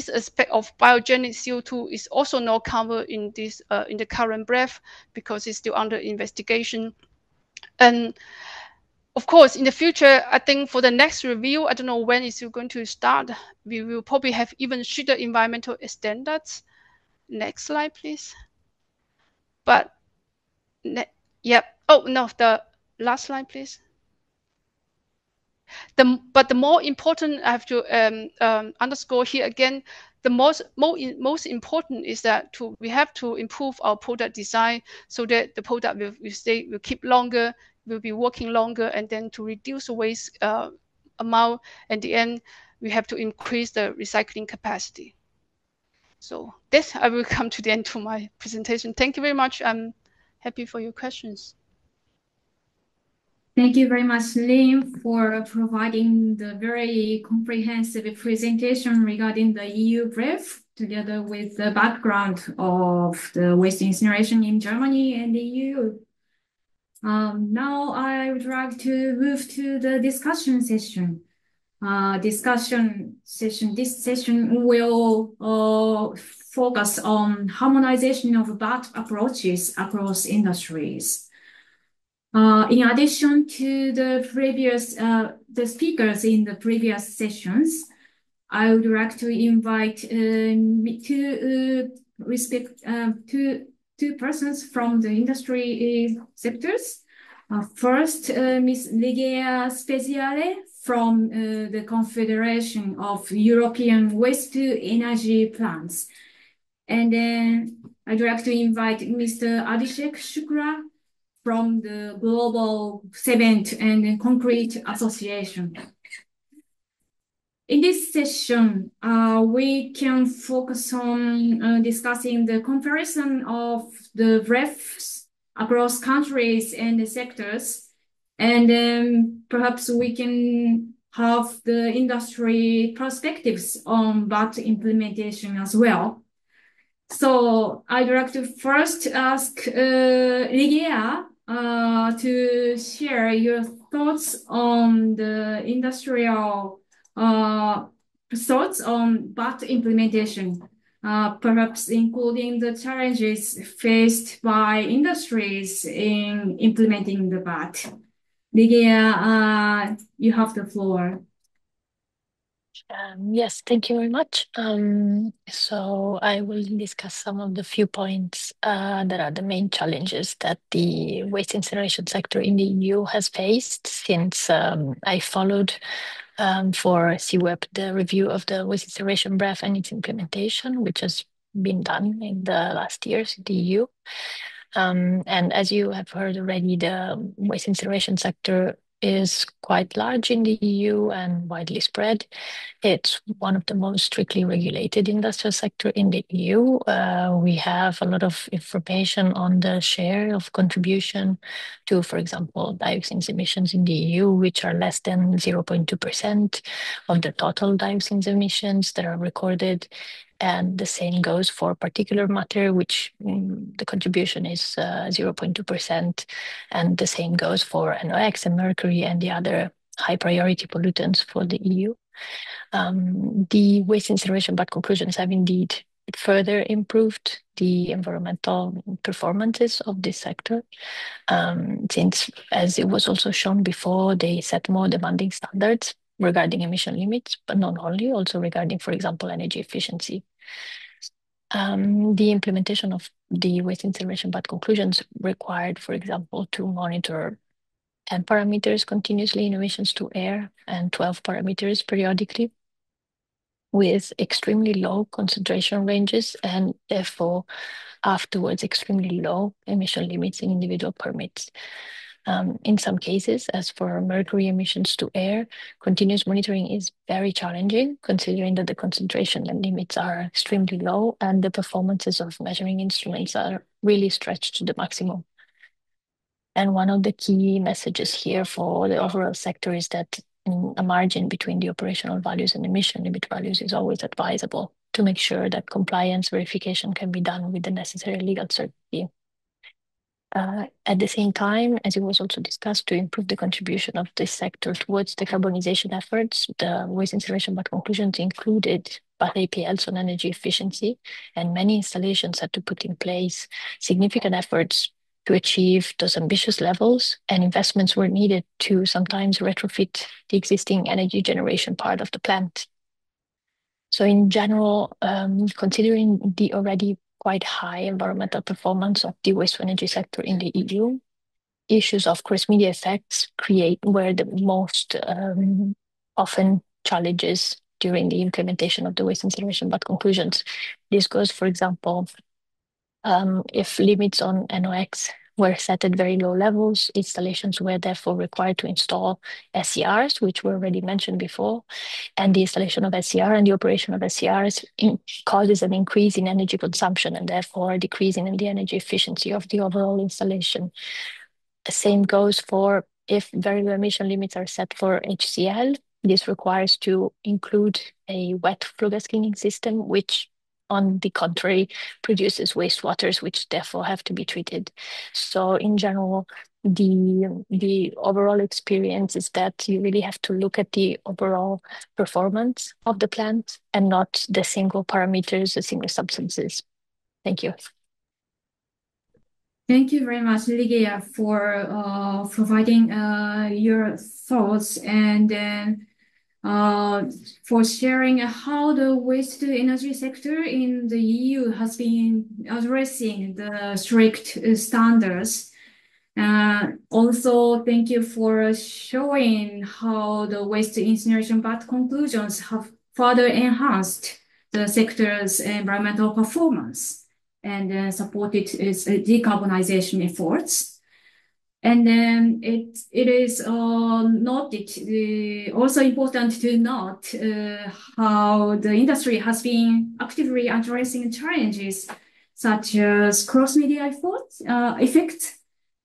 aspect of biogenic CO2 is also not covered in this in the current BREF because it's still under investigation. And of course, in the future, I think for the next review, I don't know when it's going to start. We will probably have even stricter environmental standards. Next slide, please. But yep. Oh no, the last slide, please. But the more important, I have to underscore here again, the most important is that we have to improve our product design so that the product will keep longer, will be working longer, and then to reduce the waste amount. At the end, we have to increase the recycling capacity. So this, I will come to the end to my presentation. Thank you very much. I'm happy for your questions. Thank you very much, Lynn, for providing the very comprehensive presentation regarding the EU BREF, together with the background of the waste incineration in Germany and the EU. Now I would like to move to the discussion session. This session will focus on harmonization of BAT approaches across industries. In addition to the the speakers in the previous sessions, I would like to invite two persons from the industry sectors. First, Ms. Legea Speziale from the Confederation of European Waste-to-Energy Plants. And then I'd like to invite Mr. Abhishek Shukla from the Global Cement and Concrete Association. In this session, we can focus on discussing the comparison of the BREFs across countries and sectors, and then perhaps we can have the industry perspectives on BAT implementation as well. So I'd like to first ask Ligea to share your thoughts on the industrial thoughts on BAT implementation, perhaps including the challenges faced by industries in implementing the BAT. Ligea, you have the floor. Yes, thank you very much. So I will discuss some of the few points that are the main challenges that the waste incineration sector in the EU has faced since I followed for CWEP the review of the waste incineration BREF and its implementation, which has been done in the last years in the EU. And as you have heard already, the waste incineration sector is quite large in the EU and widely spread. It's one of the most strictly regulated industrial sector in the EU. We have a lot of information on the share of contribution to, for example, dioxins emissions in the EU, which are less than 0.2% of the total dioxins emissions that are recorded. And the same goes for particulate matter, which the contribution is 0.2%. And the same goes for NOx and mercury and the other high priority pollutants for the EU. The waste incineration BAT conclusions have indeed further improved the environmental performances of this sector, since, as it was also shown before, they set more demanding standards regarding emission limits, but not only, also regarding, for example, energy efficiency. The implementation of the waste incineration BAT conclusions required, for example, to monitor 10 parameters continuously in emissions to air and 12 parameters periodically, with extremely low concentration ranges and therefore afterwards extremely low emission limits in individual permits. In some cases, as for mercury emissions to air, continuous monitoring is very challenging, considering that the concentration and limits are extremely low and the performances of measuring instruments are really stretched to the maximum. And one of the key messages here for the overall sector is that a margin between the operational values and emission limit values is always advisable to make sure that compliance verification can be done with the necessary legal certainty. At the same time, as it was also discussed, to improve the contribution of this sector towards decarbonization efforts, the waste incineration BAT conclusions included BAT APLs on energy efficiency, and many installations had to put in place significant efforts to achieve those ambitious levels, and investments were needed to sometimes retrofit the existing energy generation part of the plant. So in general, considering the already quite high environmental performance of the waste-to-energy sector in the EU, issues of cross-media effects were the most often challenges during the implementation of the waste incineration but conclusions. This goes, for example, if limits on NOx were set at very low levels, installations were therefore required to install SCRs, which were already mentioned before, and the installation of SCR and the operation of SCRs causes an increase in energy consumption and therefore a decrease in the energy efficiency of the overall installation. The same goes for if very low emission limits are set for HCl. This requires to include a wet flue gas cleaning system, which on the contrary produces wastewaters, which therefore have to be treated. So in general, the overall experience is that you really have to look at the overall performance of the plant and not the single parameters, the single substances. Thank you. Thank you very much, Ligia, for providing your thoughts and then for sharing how the waste energy sector in the EU has been addressing the strict standards. Also, thank you for showing how the waste incineration BAT conclusions have further enhanced the sector's environmental performance and supported its decarbonization efforts. And then it is noted, also important to note how the industry has been actively addressing challenges such as cross-media effects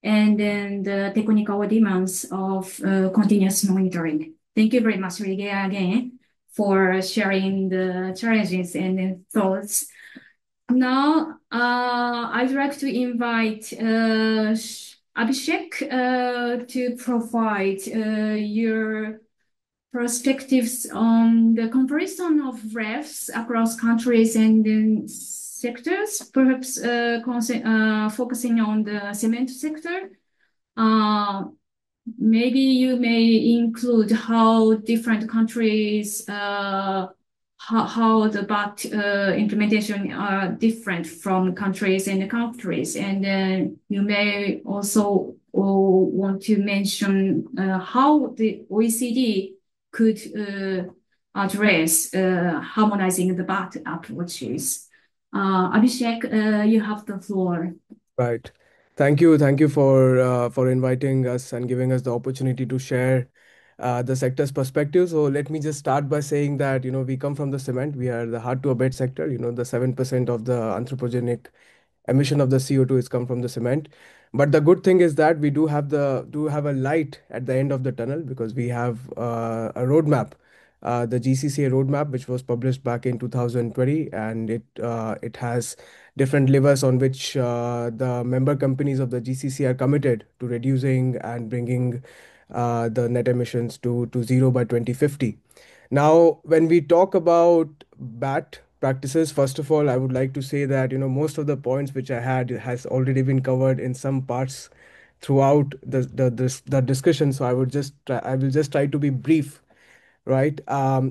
and then the technical demands of continuous monitoring. Thank you very much, Ligia, again, for sharing the challenges and the thoughts. Now, I'd like to invite Abhishek to provide your perspectives on the comparison of BREFs across countries and sectors, perhaps focusing on the cement sector. Maybe you may include how different countries, how the BAT implementation are different from countries and countries. And then you may also want to mention how the OECD could address harmonizing the BAT approaches. Abhishek, you have the floor. Right. Thank you for inviting us and giving us the opportunity to share the sector's perspective. So let me just start by saying that we come from the cement. We are the hard to abate sector. The 7% of the anthropogenic emission of the CO2 is come from the cement. But the good thing is that we do have a light at the end of the tunnel because we have a roadmap, the GCCA roadmap, which was published back in 2020, and it has different levers on which the member companies of the GCC are committed to reducing and bringing the net emissions to zero by 2050. Now, when we talk about BAT practices, first of all, I would like to say that most of the points which I had has already been covered in some parts throughout the discussion. So I will just try to be brief. Right.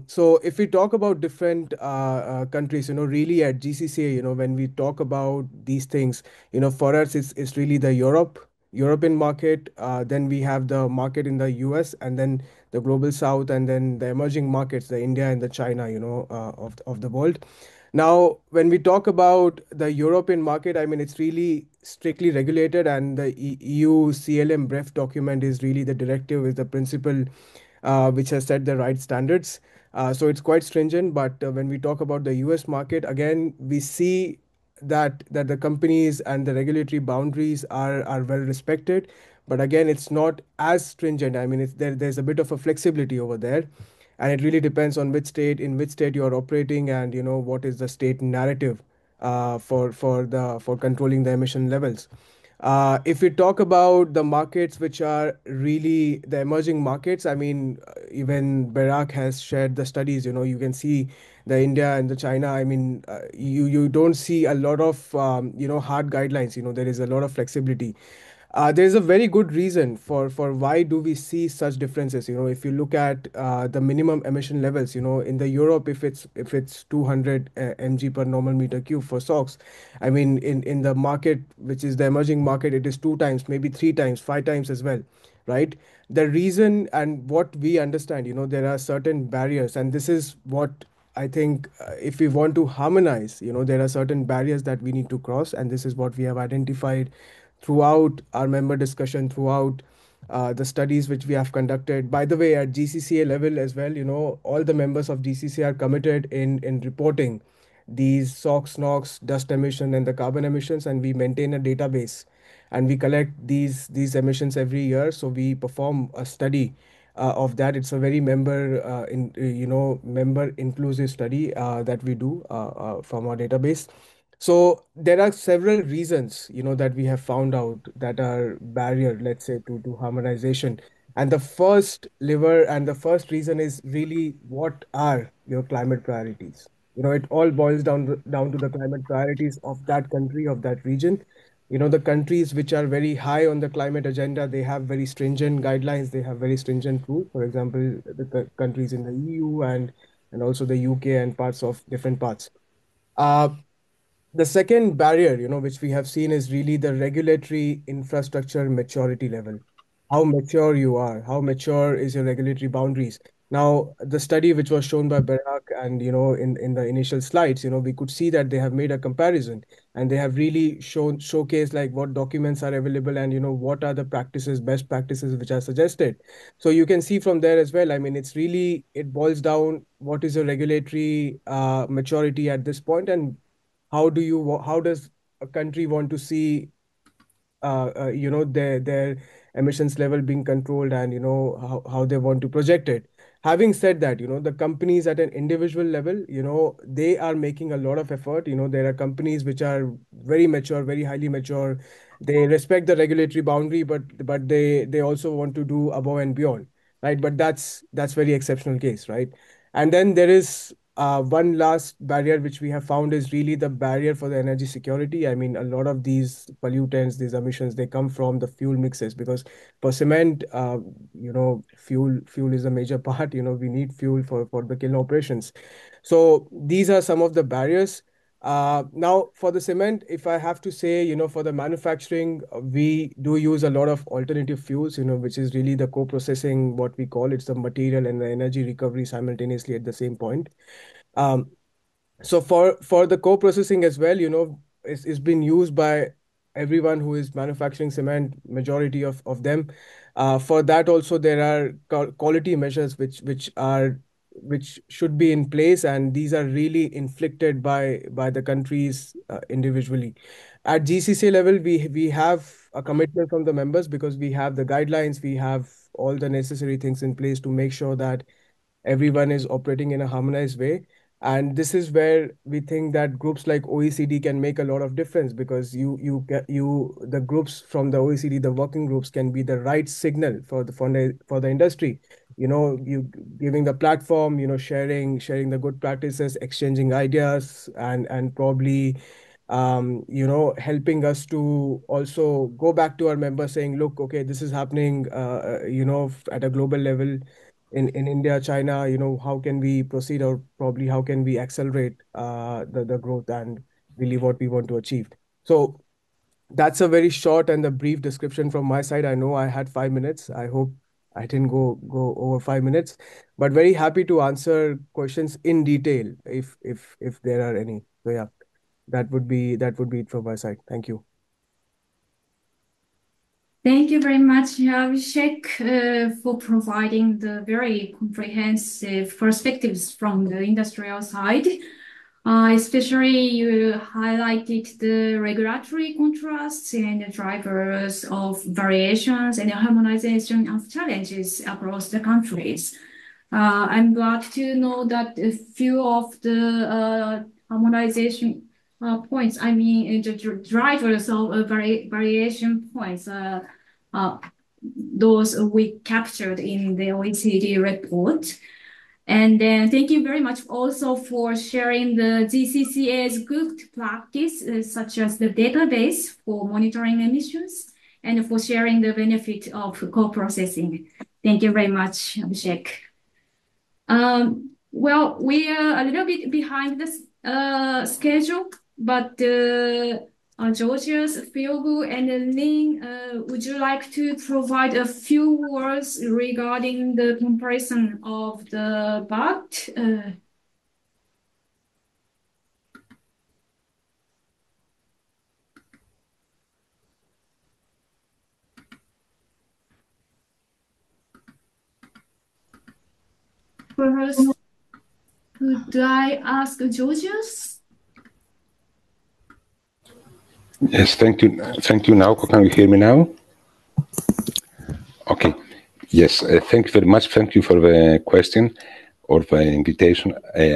So if we talk about different countries, really at GCCA, when we talk about these things, for us, it's really the European market. Then we have the market in the US and then the global South and then the emerging markets, the India and the China, of the world. Now, when we talk about the European market, I mean, it's really strictly regulated and the EU CLM BREF document is really the directive, is the principle which has set the right standards. So it's quite stringent. But when we talk about the US market, again, we see that the companies and the regulatory boundaries are well respected. But again, it's not as stringent. I mean, there's a bit of a flexibility over there. And it really depends on in which state you're operating and, what is the state narrative for controlling the emission levels. If we talk about the markets which are really the emerging markets, I mean, even Barak has shared the studies, you can see the India and the China. I mean, you don't see a lot of, hard guidelines, there is a lot of flexibility. There's a very good reason for why do we see such differences. If you look at the minimum emission levels, in the Europe, if it's 200 mg per normal meter cube for SOx, I mean in the market which is the emerging market, it is 2 times, maybe 3 times, 5 times as well. right? The reason and what we understand, there are certain barriers, and this is what I think if we want to harmonize, there are certain barriers that we need to cross, and this is what we have identified throughout our member discussion, throughout the studies which we have conducted. By the way, at GCCA level as well, all the members of GCCA are committed in reporting these SOx, NOx, dust emission, and the carbon emissions, and we maintain a database and we collect these emissions every year. So we perform a study of that. It's a very member inclusive study that we do from our database. So there are several reasons, that we have found out that are barrier, let's say, to harmonization. And the first lever and the first reason is really what are your climate priorities? It all boils down to the climate priorities of that country, of that region. The countries which are very high on the climate agenda, they have very stringent guidelines, they have very stringent rules. For example, the countries in the EU and also the UK and parts of different parts. Uh, the second barrier, which we have seen is really the regulatory infrastructure maturity level. How mature you are, how mature is your regulatory boundaries. Now, the study which was shown by Barak and, in the initial slides, we could see that they have made a comparison and they have really showcased like what documents are available and, what are the practices, best practices which are suggested. So you can see from there as well. I mean, it boils down what is your regulatory maturity at this point, and how does a country want to see their emissions level being controlled, and how they want to project it. Having said that, the companies at an individual level, they are making a lot of effort. There are companies which are very mature, very highly mature. They respect the regulatory boundary, but they also want to do above and beyond, right? But that's very exceptional case, right? And then there is one last barrier which we have found is really the barrier for the energy security. I mean, a lot of these pollutants, these emissions, they come from the fuel mixes, because for cement, fuel is a major part. We need fuel for the kiln operations. So these are some of the barriers. Now, for the cement, if I have to say, for the manufacturing, we do use a lot of alternative fuels, which is really the co-processing, what we call it's the material and the energy recovery simultaneously at the same point. Um, so for the co-processing as well, it's been used by everyone who is manufacturing cement, majority of them. For that also there are quality measures which should be in place, and these are really inflicted by the countries individually. At GCC level, we have a commitment from the members because we have the guidelines, we have all the necessary things in place to make sure that everyone is operating in a harmonized way. And this is where we think that groups like OECD can make a lot of difference, because the groups from the OECD, the working groups, can be the right signal for the industry. You giving the platform, sharing the good practices, exchanging ideas, and probably helping us to also go back to our members saying, look, okay, this is happening, at a global level in India, China, how can we proceed, or probably how can we accelerate the growth and really what we want to achieve. So that's a very short and a brief description from my side. I know I had 5 minutes. I hope I didn't go over 5 minutes, but very happy to answer questions in detail if there are any. So yeah, that would be it from my side. Thank you. Thank you very much, Abhishek, for providing the very comprehensive perspectives from the industrial side. Especially you highlighted the regulatory contrasts and the drivers of variations and harmonization of challenges across the countries. I'm glad to know that a few of the harmonization points, I mean, the drivers of variation points, those we captured in the OECD report. And then thank you very much also for sharing the GCCA's good practice, such as the database for monitoring emissions and for sharing the benefit of co-processing. Thank you very much, Abhishek. Well, we are a little bit behind the schedule, but Georgios, Philgu, and Lin, would you like to provide a few words regarding the comparison of the BAT? Perhaps could I ask Georgios? Yes, thank you. Thank you, Naoko. Can you hear me now? Okay. Yes, thank you very much. Thank you for the question or the invitation.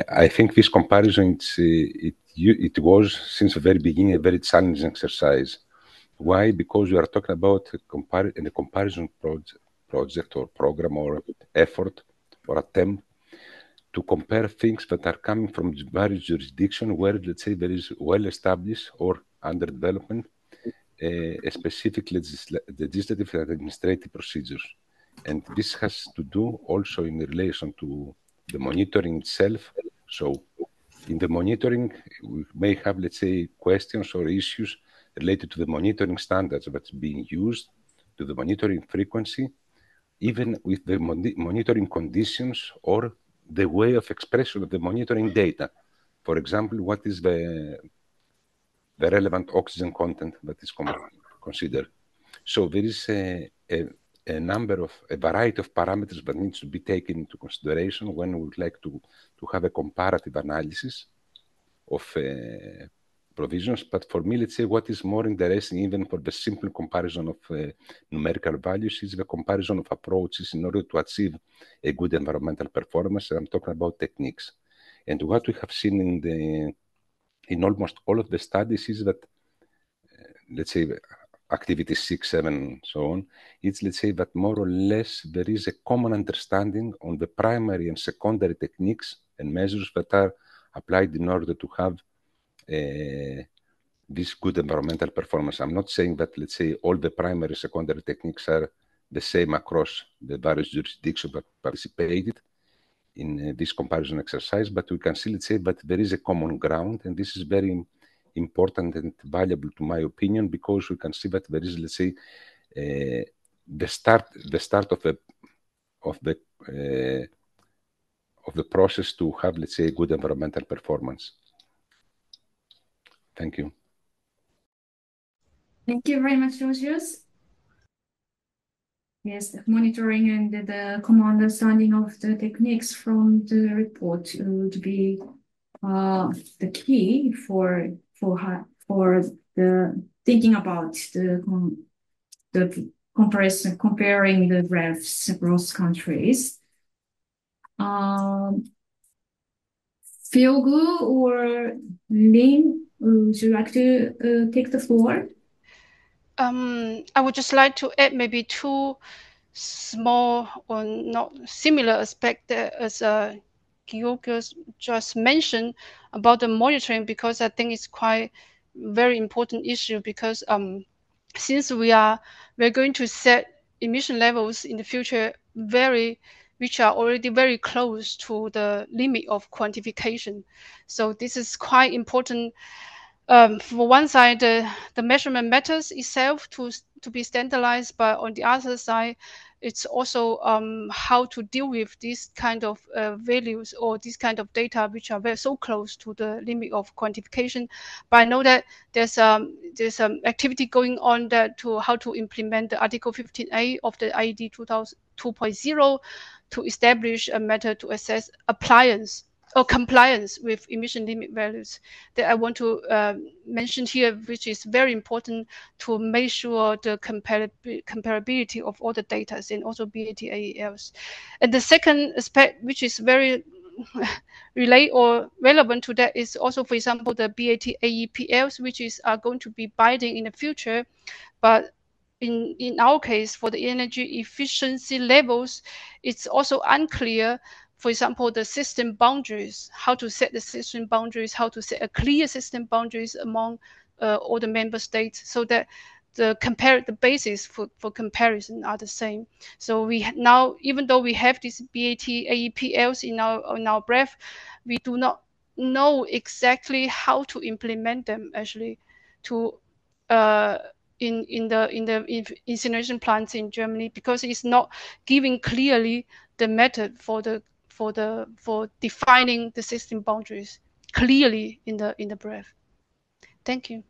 I think this comparison, it was since the very beginning a very challenging exercise. Why? Because we are talking about a comparison project or program or effort or attempt to compare things that are coming from various jurisdictions where, let's say, there is well-established or under development a specific legislative and administrative procedures. And this has to do also in relation to the monitoring itself. So in the monitoring, we may have, let's say, questions or issues related to the monitoring standards that's being used, to the monitoring frequency, even with the monitoring conditions or the way of expression of the monitoring data. For example, what is the relevant oxygen content that is considered. So there is a variety of parameters that needs to be taken into consideration when we would like to have a comparative analysis of provisions. But for me, let's say what is more interesting, even for the simple comparison of numerical values, is the comparison of approaches in order to achieve a good environmental performance. I'm talking about techniques. And what we have seen in almost all of the studies is that, let's say, activity 6, 7, so on, it's, let's say, that more or less there is a common understanding on the primary and secondary techniques and measures that are applied in order to have this good environmental performance. I'm not saying that, let's say, all the primary, secondary techniques are the same across the various jurisdictions that participated in this comparison exercise, but we can see, let's say, that there is a common ground, and this is very important and valuable to my opinion, because we can see that there is, let's say, the start of the process to have, let's say, good environmental performance. Thank you. Thank you very much, Georgios. Yes, the monitoring and the common understanding of the techniques from the report would be the key for the thinking about the comparison, comparing the BREFs across countries. Philgu or Lin, would you like to take the floor? I would just like to add maybe two small or not similar aspects as Georgios just mentioned about the monitoring, because I think it's quite very important issue, because since we're going to set emission levels in the future which are already very close to the limit of quantification. So this is quite important. For one side, the measurement methods itself to be standardized, but on the other side, it's also how to deal with this kind of values or this kind of data which are very so close to the limit of quantification. But I know that there's activity going on that to how to implement the Article 15A of the IED 2.0 to establish a method to assess appliance or compliance with emission limit values that I want to mention here, which is very important to make sure the comparability of all the data and also BAT-AELs. And the second aspect, which is very relate or relevant to that, is also, for example, the BAT-AEPLs, which are going to be binding in the future. But in our case, for the energy efficiency levels, it's also unclear. For example, the system boundaries, how to set the system boundaries, how to set a clear system boundaries among all the member states, so that the basis for comparison are the same. So we now, even though we have these BAT-AEPLs in our BREF, we do not know exactly how to implement them actually to in the incineration plants in Germany, because it's not giving clearly the method for defining the system boundaries clearly in the BREF. Thank you.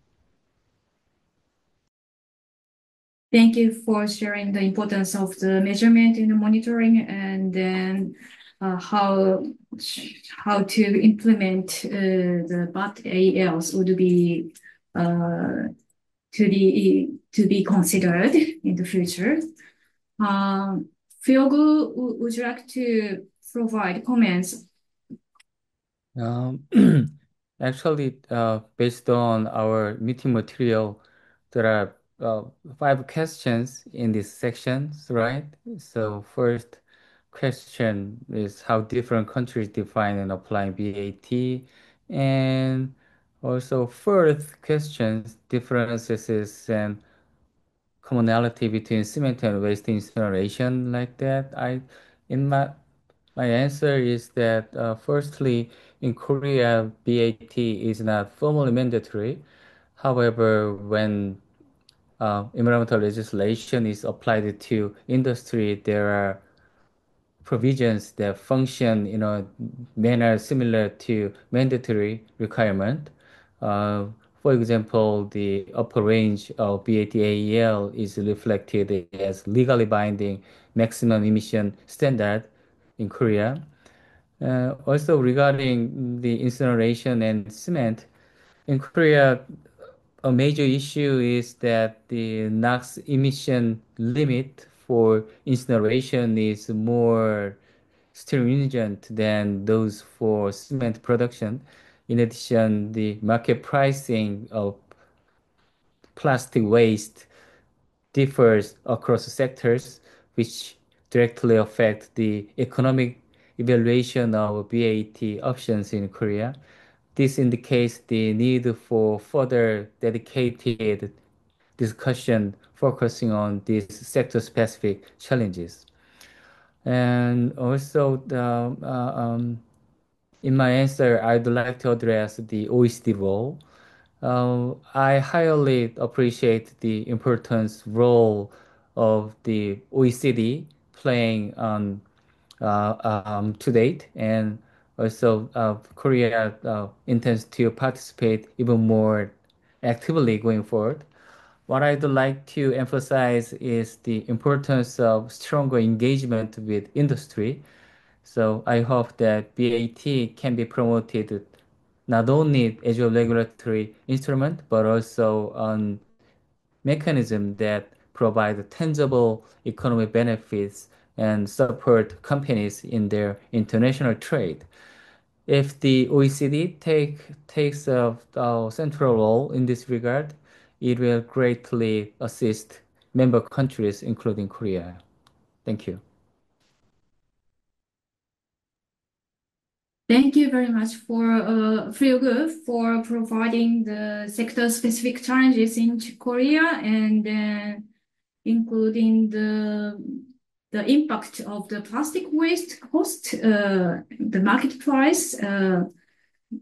Thank you for sharing the importance of the measurement and the monitoring, and then how to implement the BAT ALs would be to be considered in the future. Phil, would you like to provide comments? Actually, based on our meeting material, there are 5 questions in this section, right? So first question is how different countries define and apply BAT, and also fourth question, differences and commonality between cement and waste incineration, like that. In my answer is that firstly, in Korea, BAT is not formally mandatory. However, when environmental legislation is applied to industry, there are provisions that function in a manner similar to mandatory requirement. Uh, for example, the upper range of BAT-AEL is reflected as legally binding maximum emission standard in Korea. Also, regarding the incineration and cement, in Korea, a major issue is that the NOx emission limit for incineration is more stringent than those for cement production. In addition, the market pricing of plastic waste differs across sectors, which directly affect the economic evaluation of BAT options in Korea. This indicates the need for further dedicated discussion focusing on these sector-specific challenges. And also, in my answer, I'd like to address the OECD role. I highly appreciate the importance role of the OECD playing on to date, and also Korea intends to participate even more actively going forward. What I'd like to emphasize is the importance of stronger engagement with industry. So I hope that BAT can be promoted not only as a regulatory instrument, but also on mechanism that provide tangible economic benefits and support companies in their international trade. If the OECD takes a central role in this regard, it will greatly assist member countries, including Korea. Thank you. Thank you very much for for providing the sector-specific challenges in Korea, and including the impact of the plastic waste cost, the market price,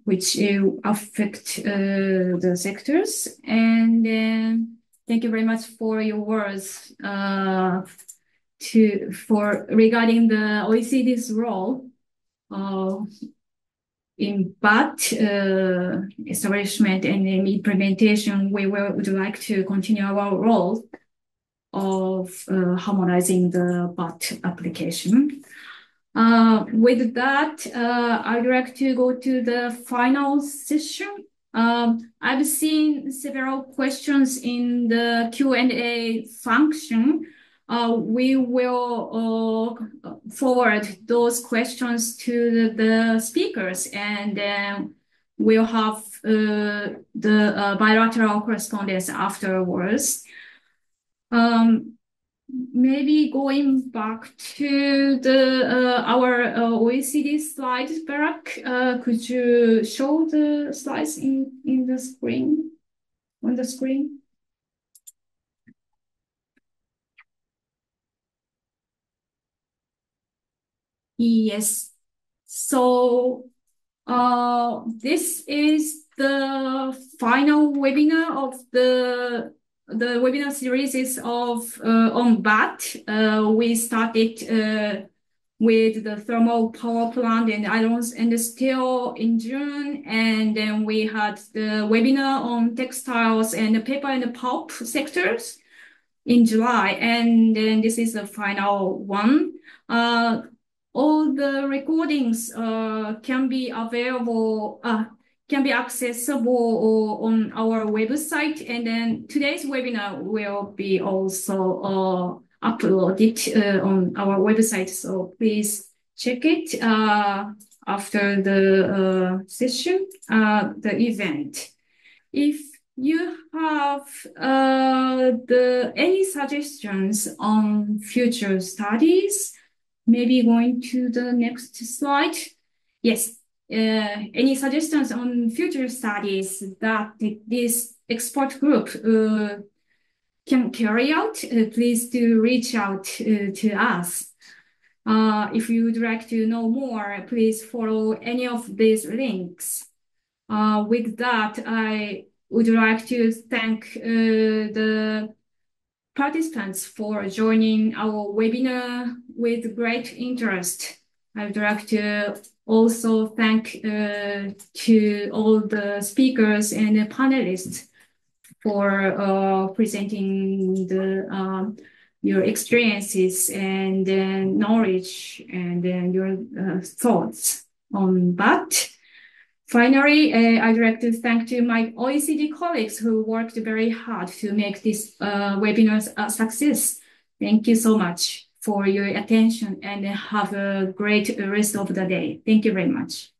which affect the sectors. And thank you very much for your words regarding the OECD's role in BAT establishment and implementation. We would like to continue our role of harmonizing the BAT application. With that, I'd like to go to the final session. I've seen several questions in the Q&A function. We will forward those questions to the speakers, and then we'll have the bilateral correspondence afterwards. Maybe going back to our OECD slides, Barak, could you show the slides in the screen, on the screen? Yes. So this is the final webinar of the webinar series is of on BAT. We started with the thermal power plant and iron and steel in June, and then we had the webinar on textiles and the paper and the pulp sectors in July, and then this is the final one. All the recordings can be available, can be accessible on our website, and then today's webinar will be also uploaded on our website. So please check it after the session, the event. If you have any suggestions on future studies, maybe going to the next slide. Yes, any suggestions on future studies that this expert group can carry out, please do reach out to us. If you would like to know more, please follow any of these links. With that, I would like to thank the participants for joining our webinar with great interest. I would like to also thank to all the speakers and the panelists for presenting your experiences and knowledge and your thoughts on that. Finally, I'd like to thank to my OECD colleagues who worked very hard to make this webinar a success. Thank you so much for your attention and have a great rest of the day. Thank you very much.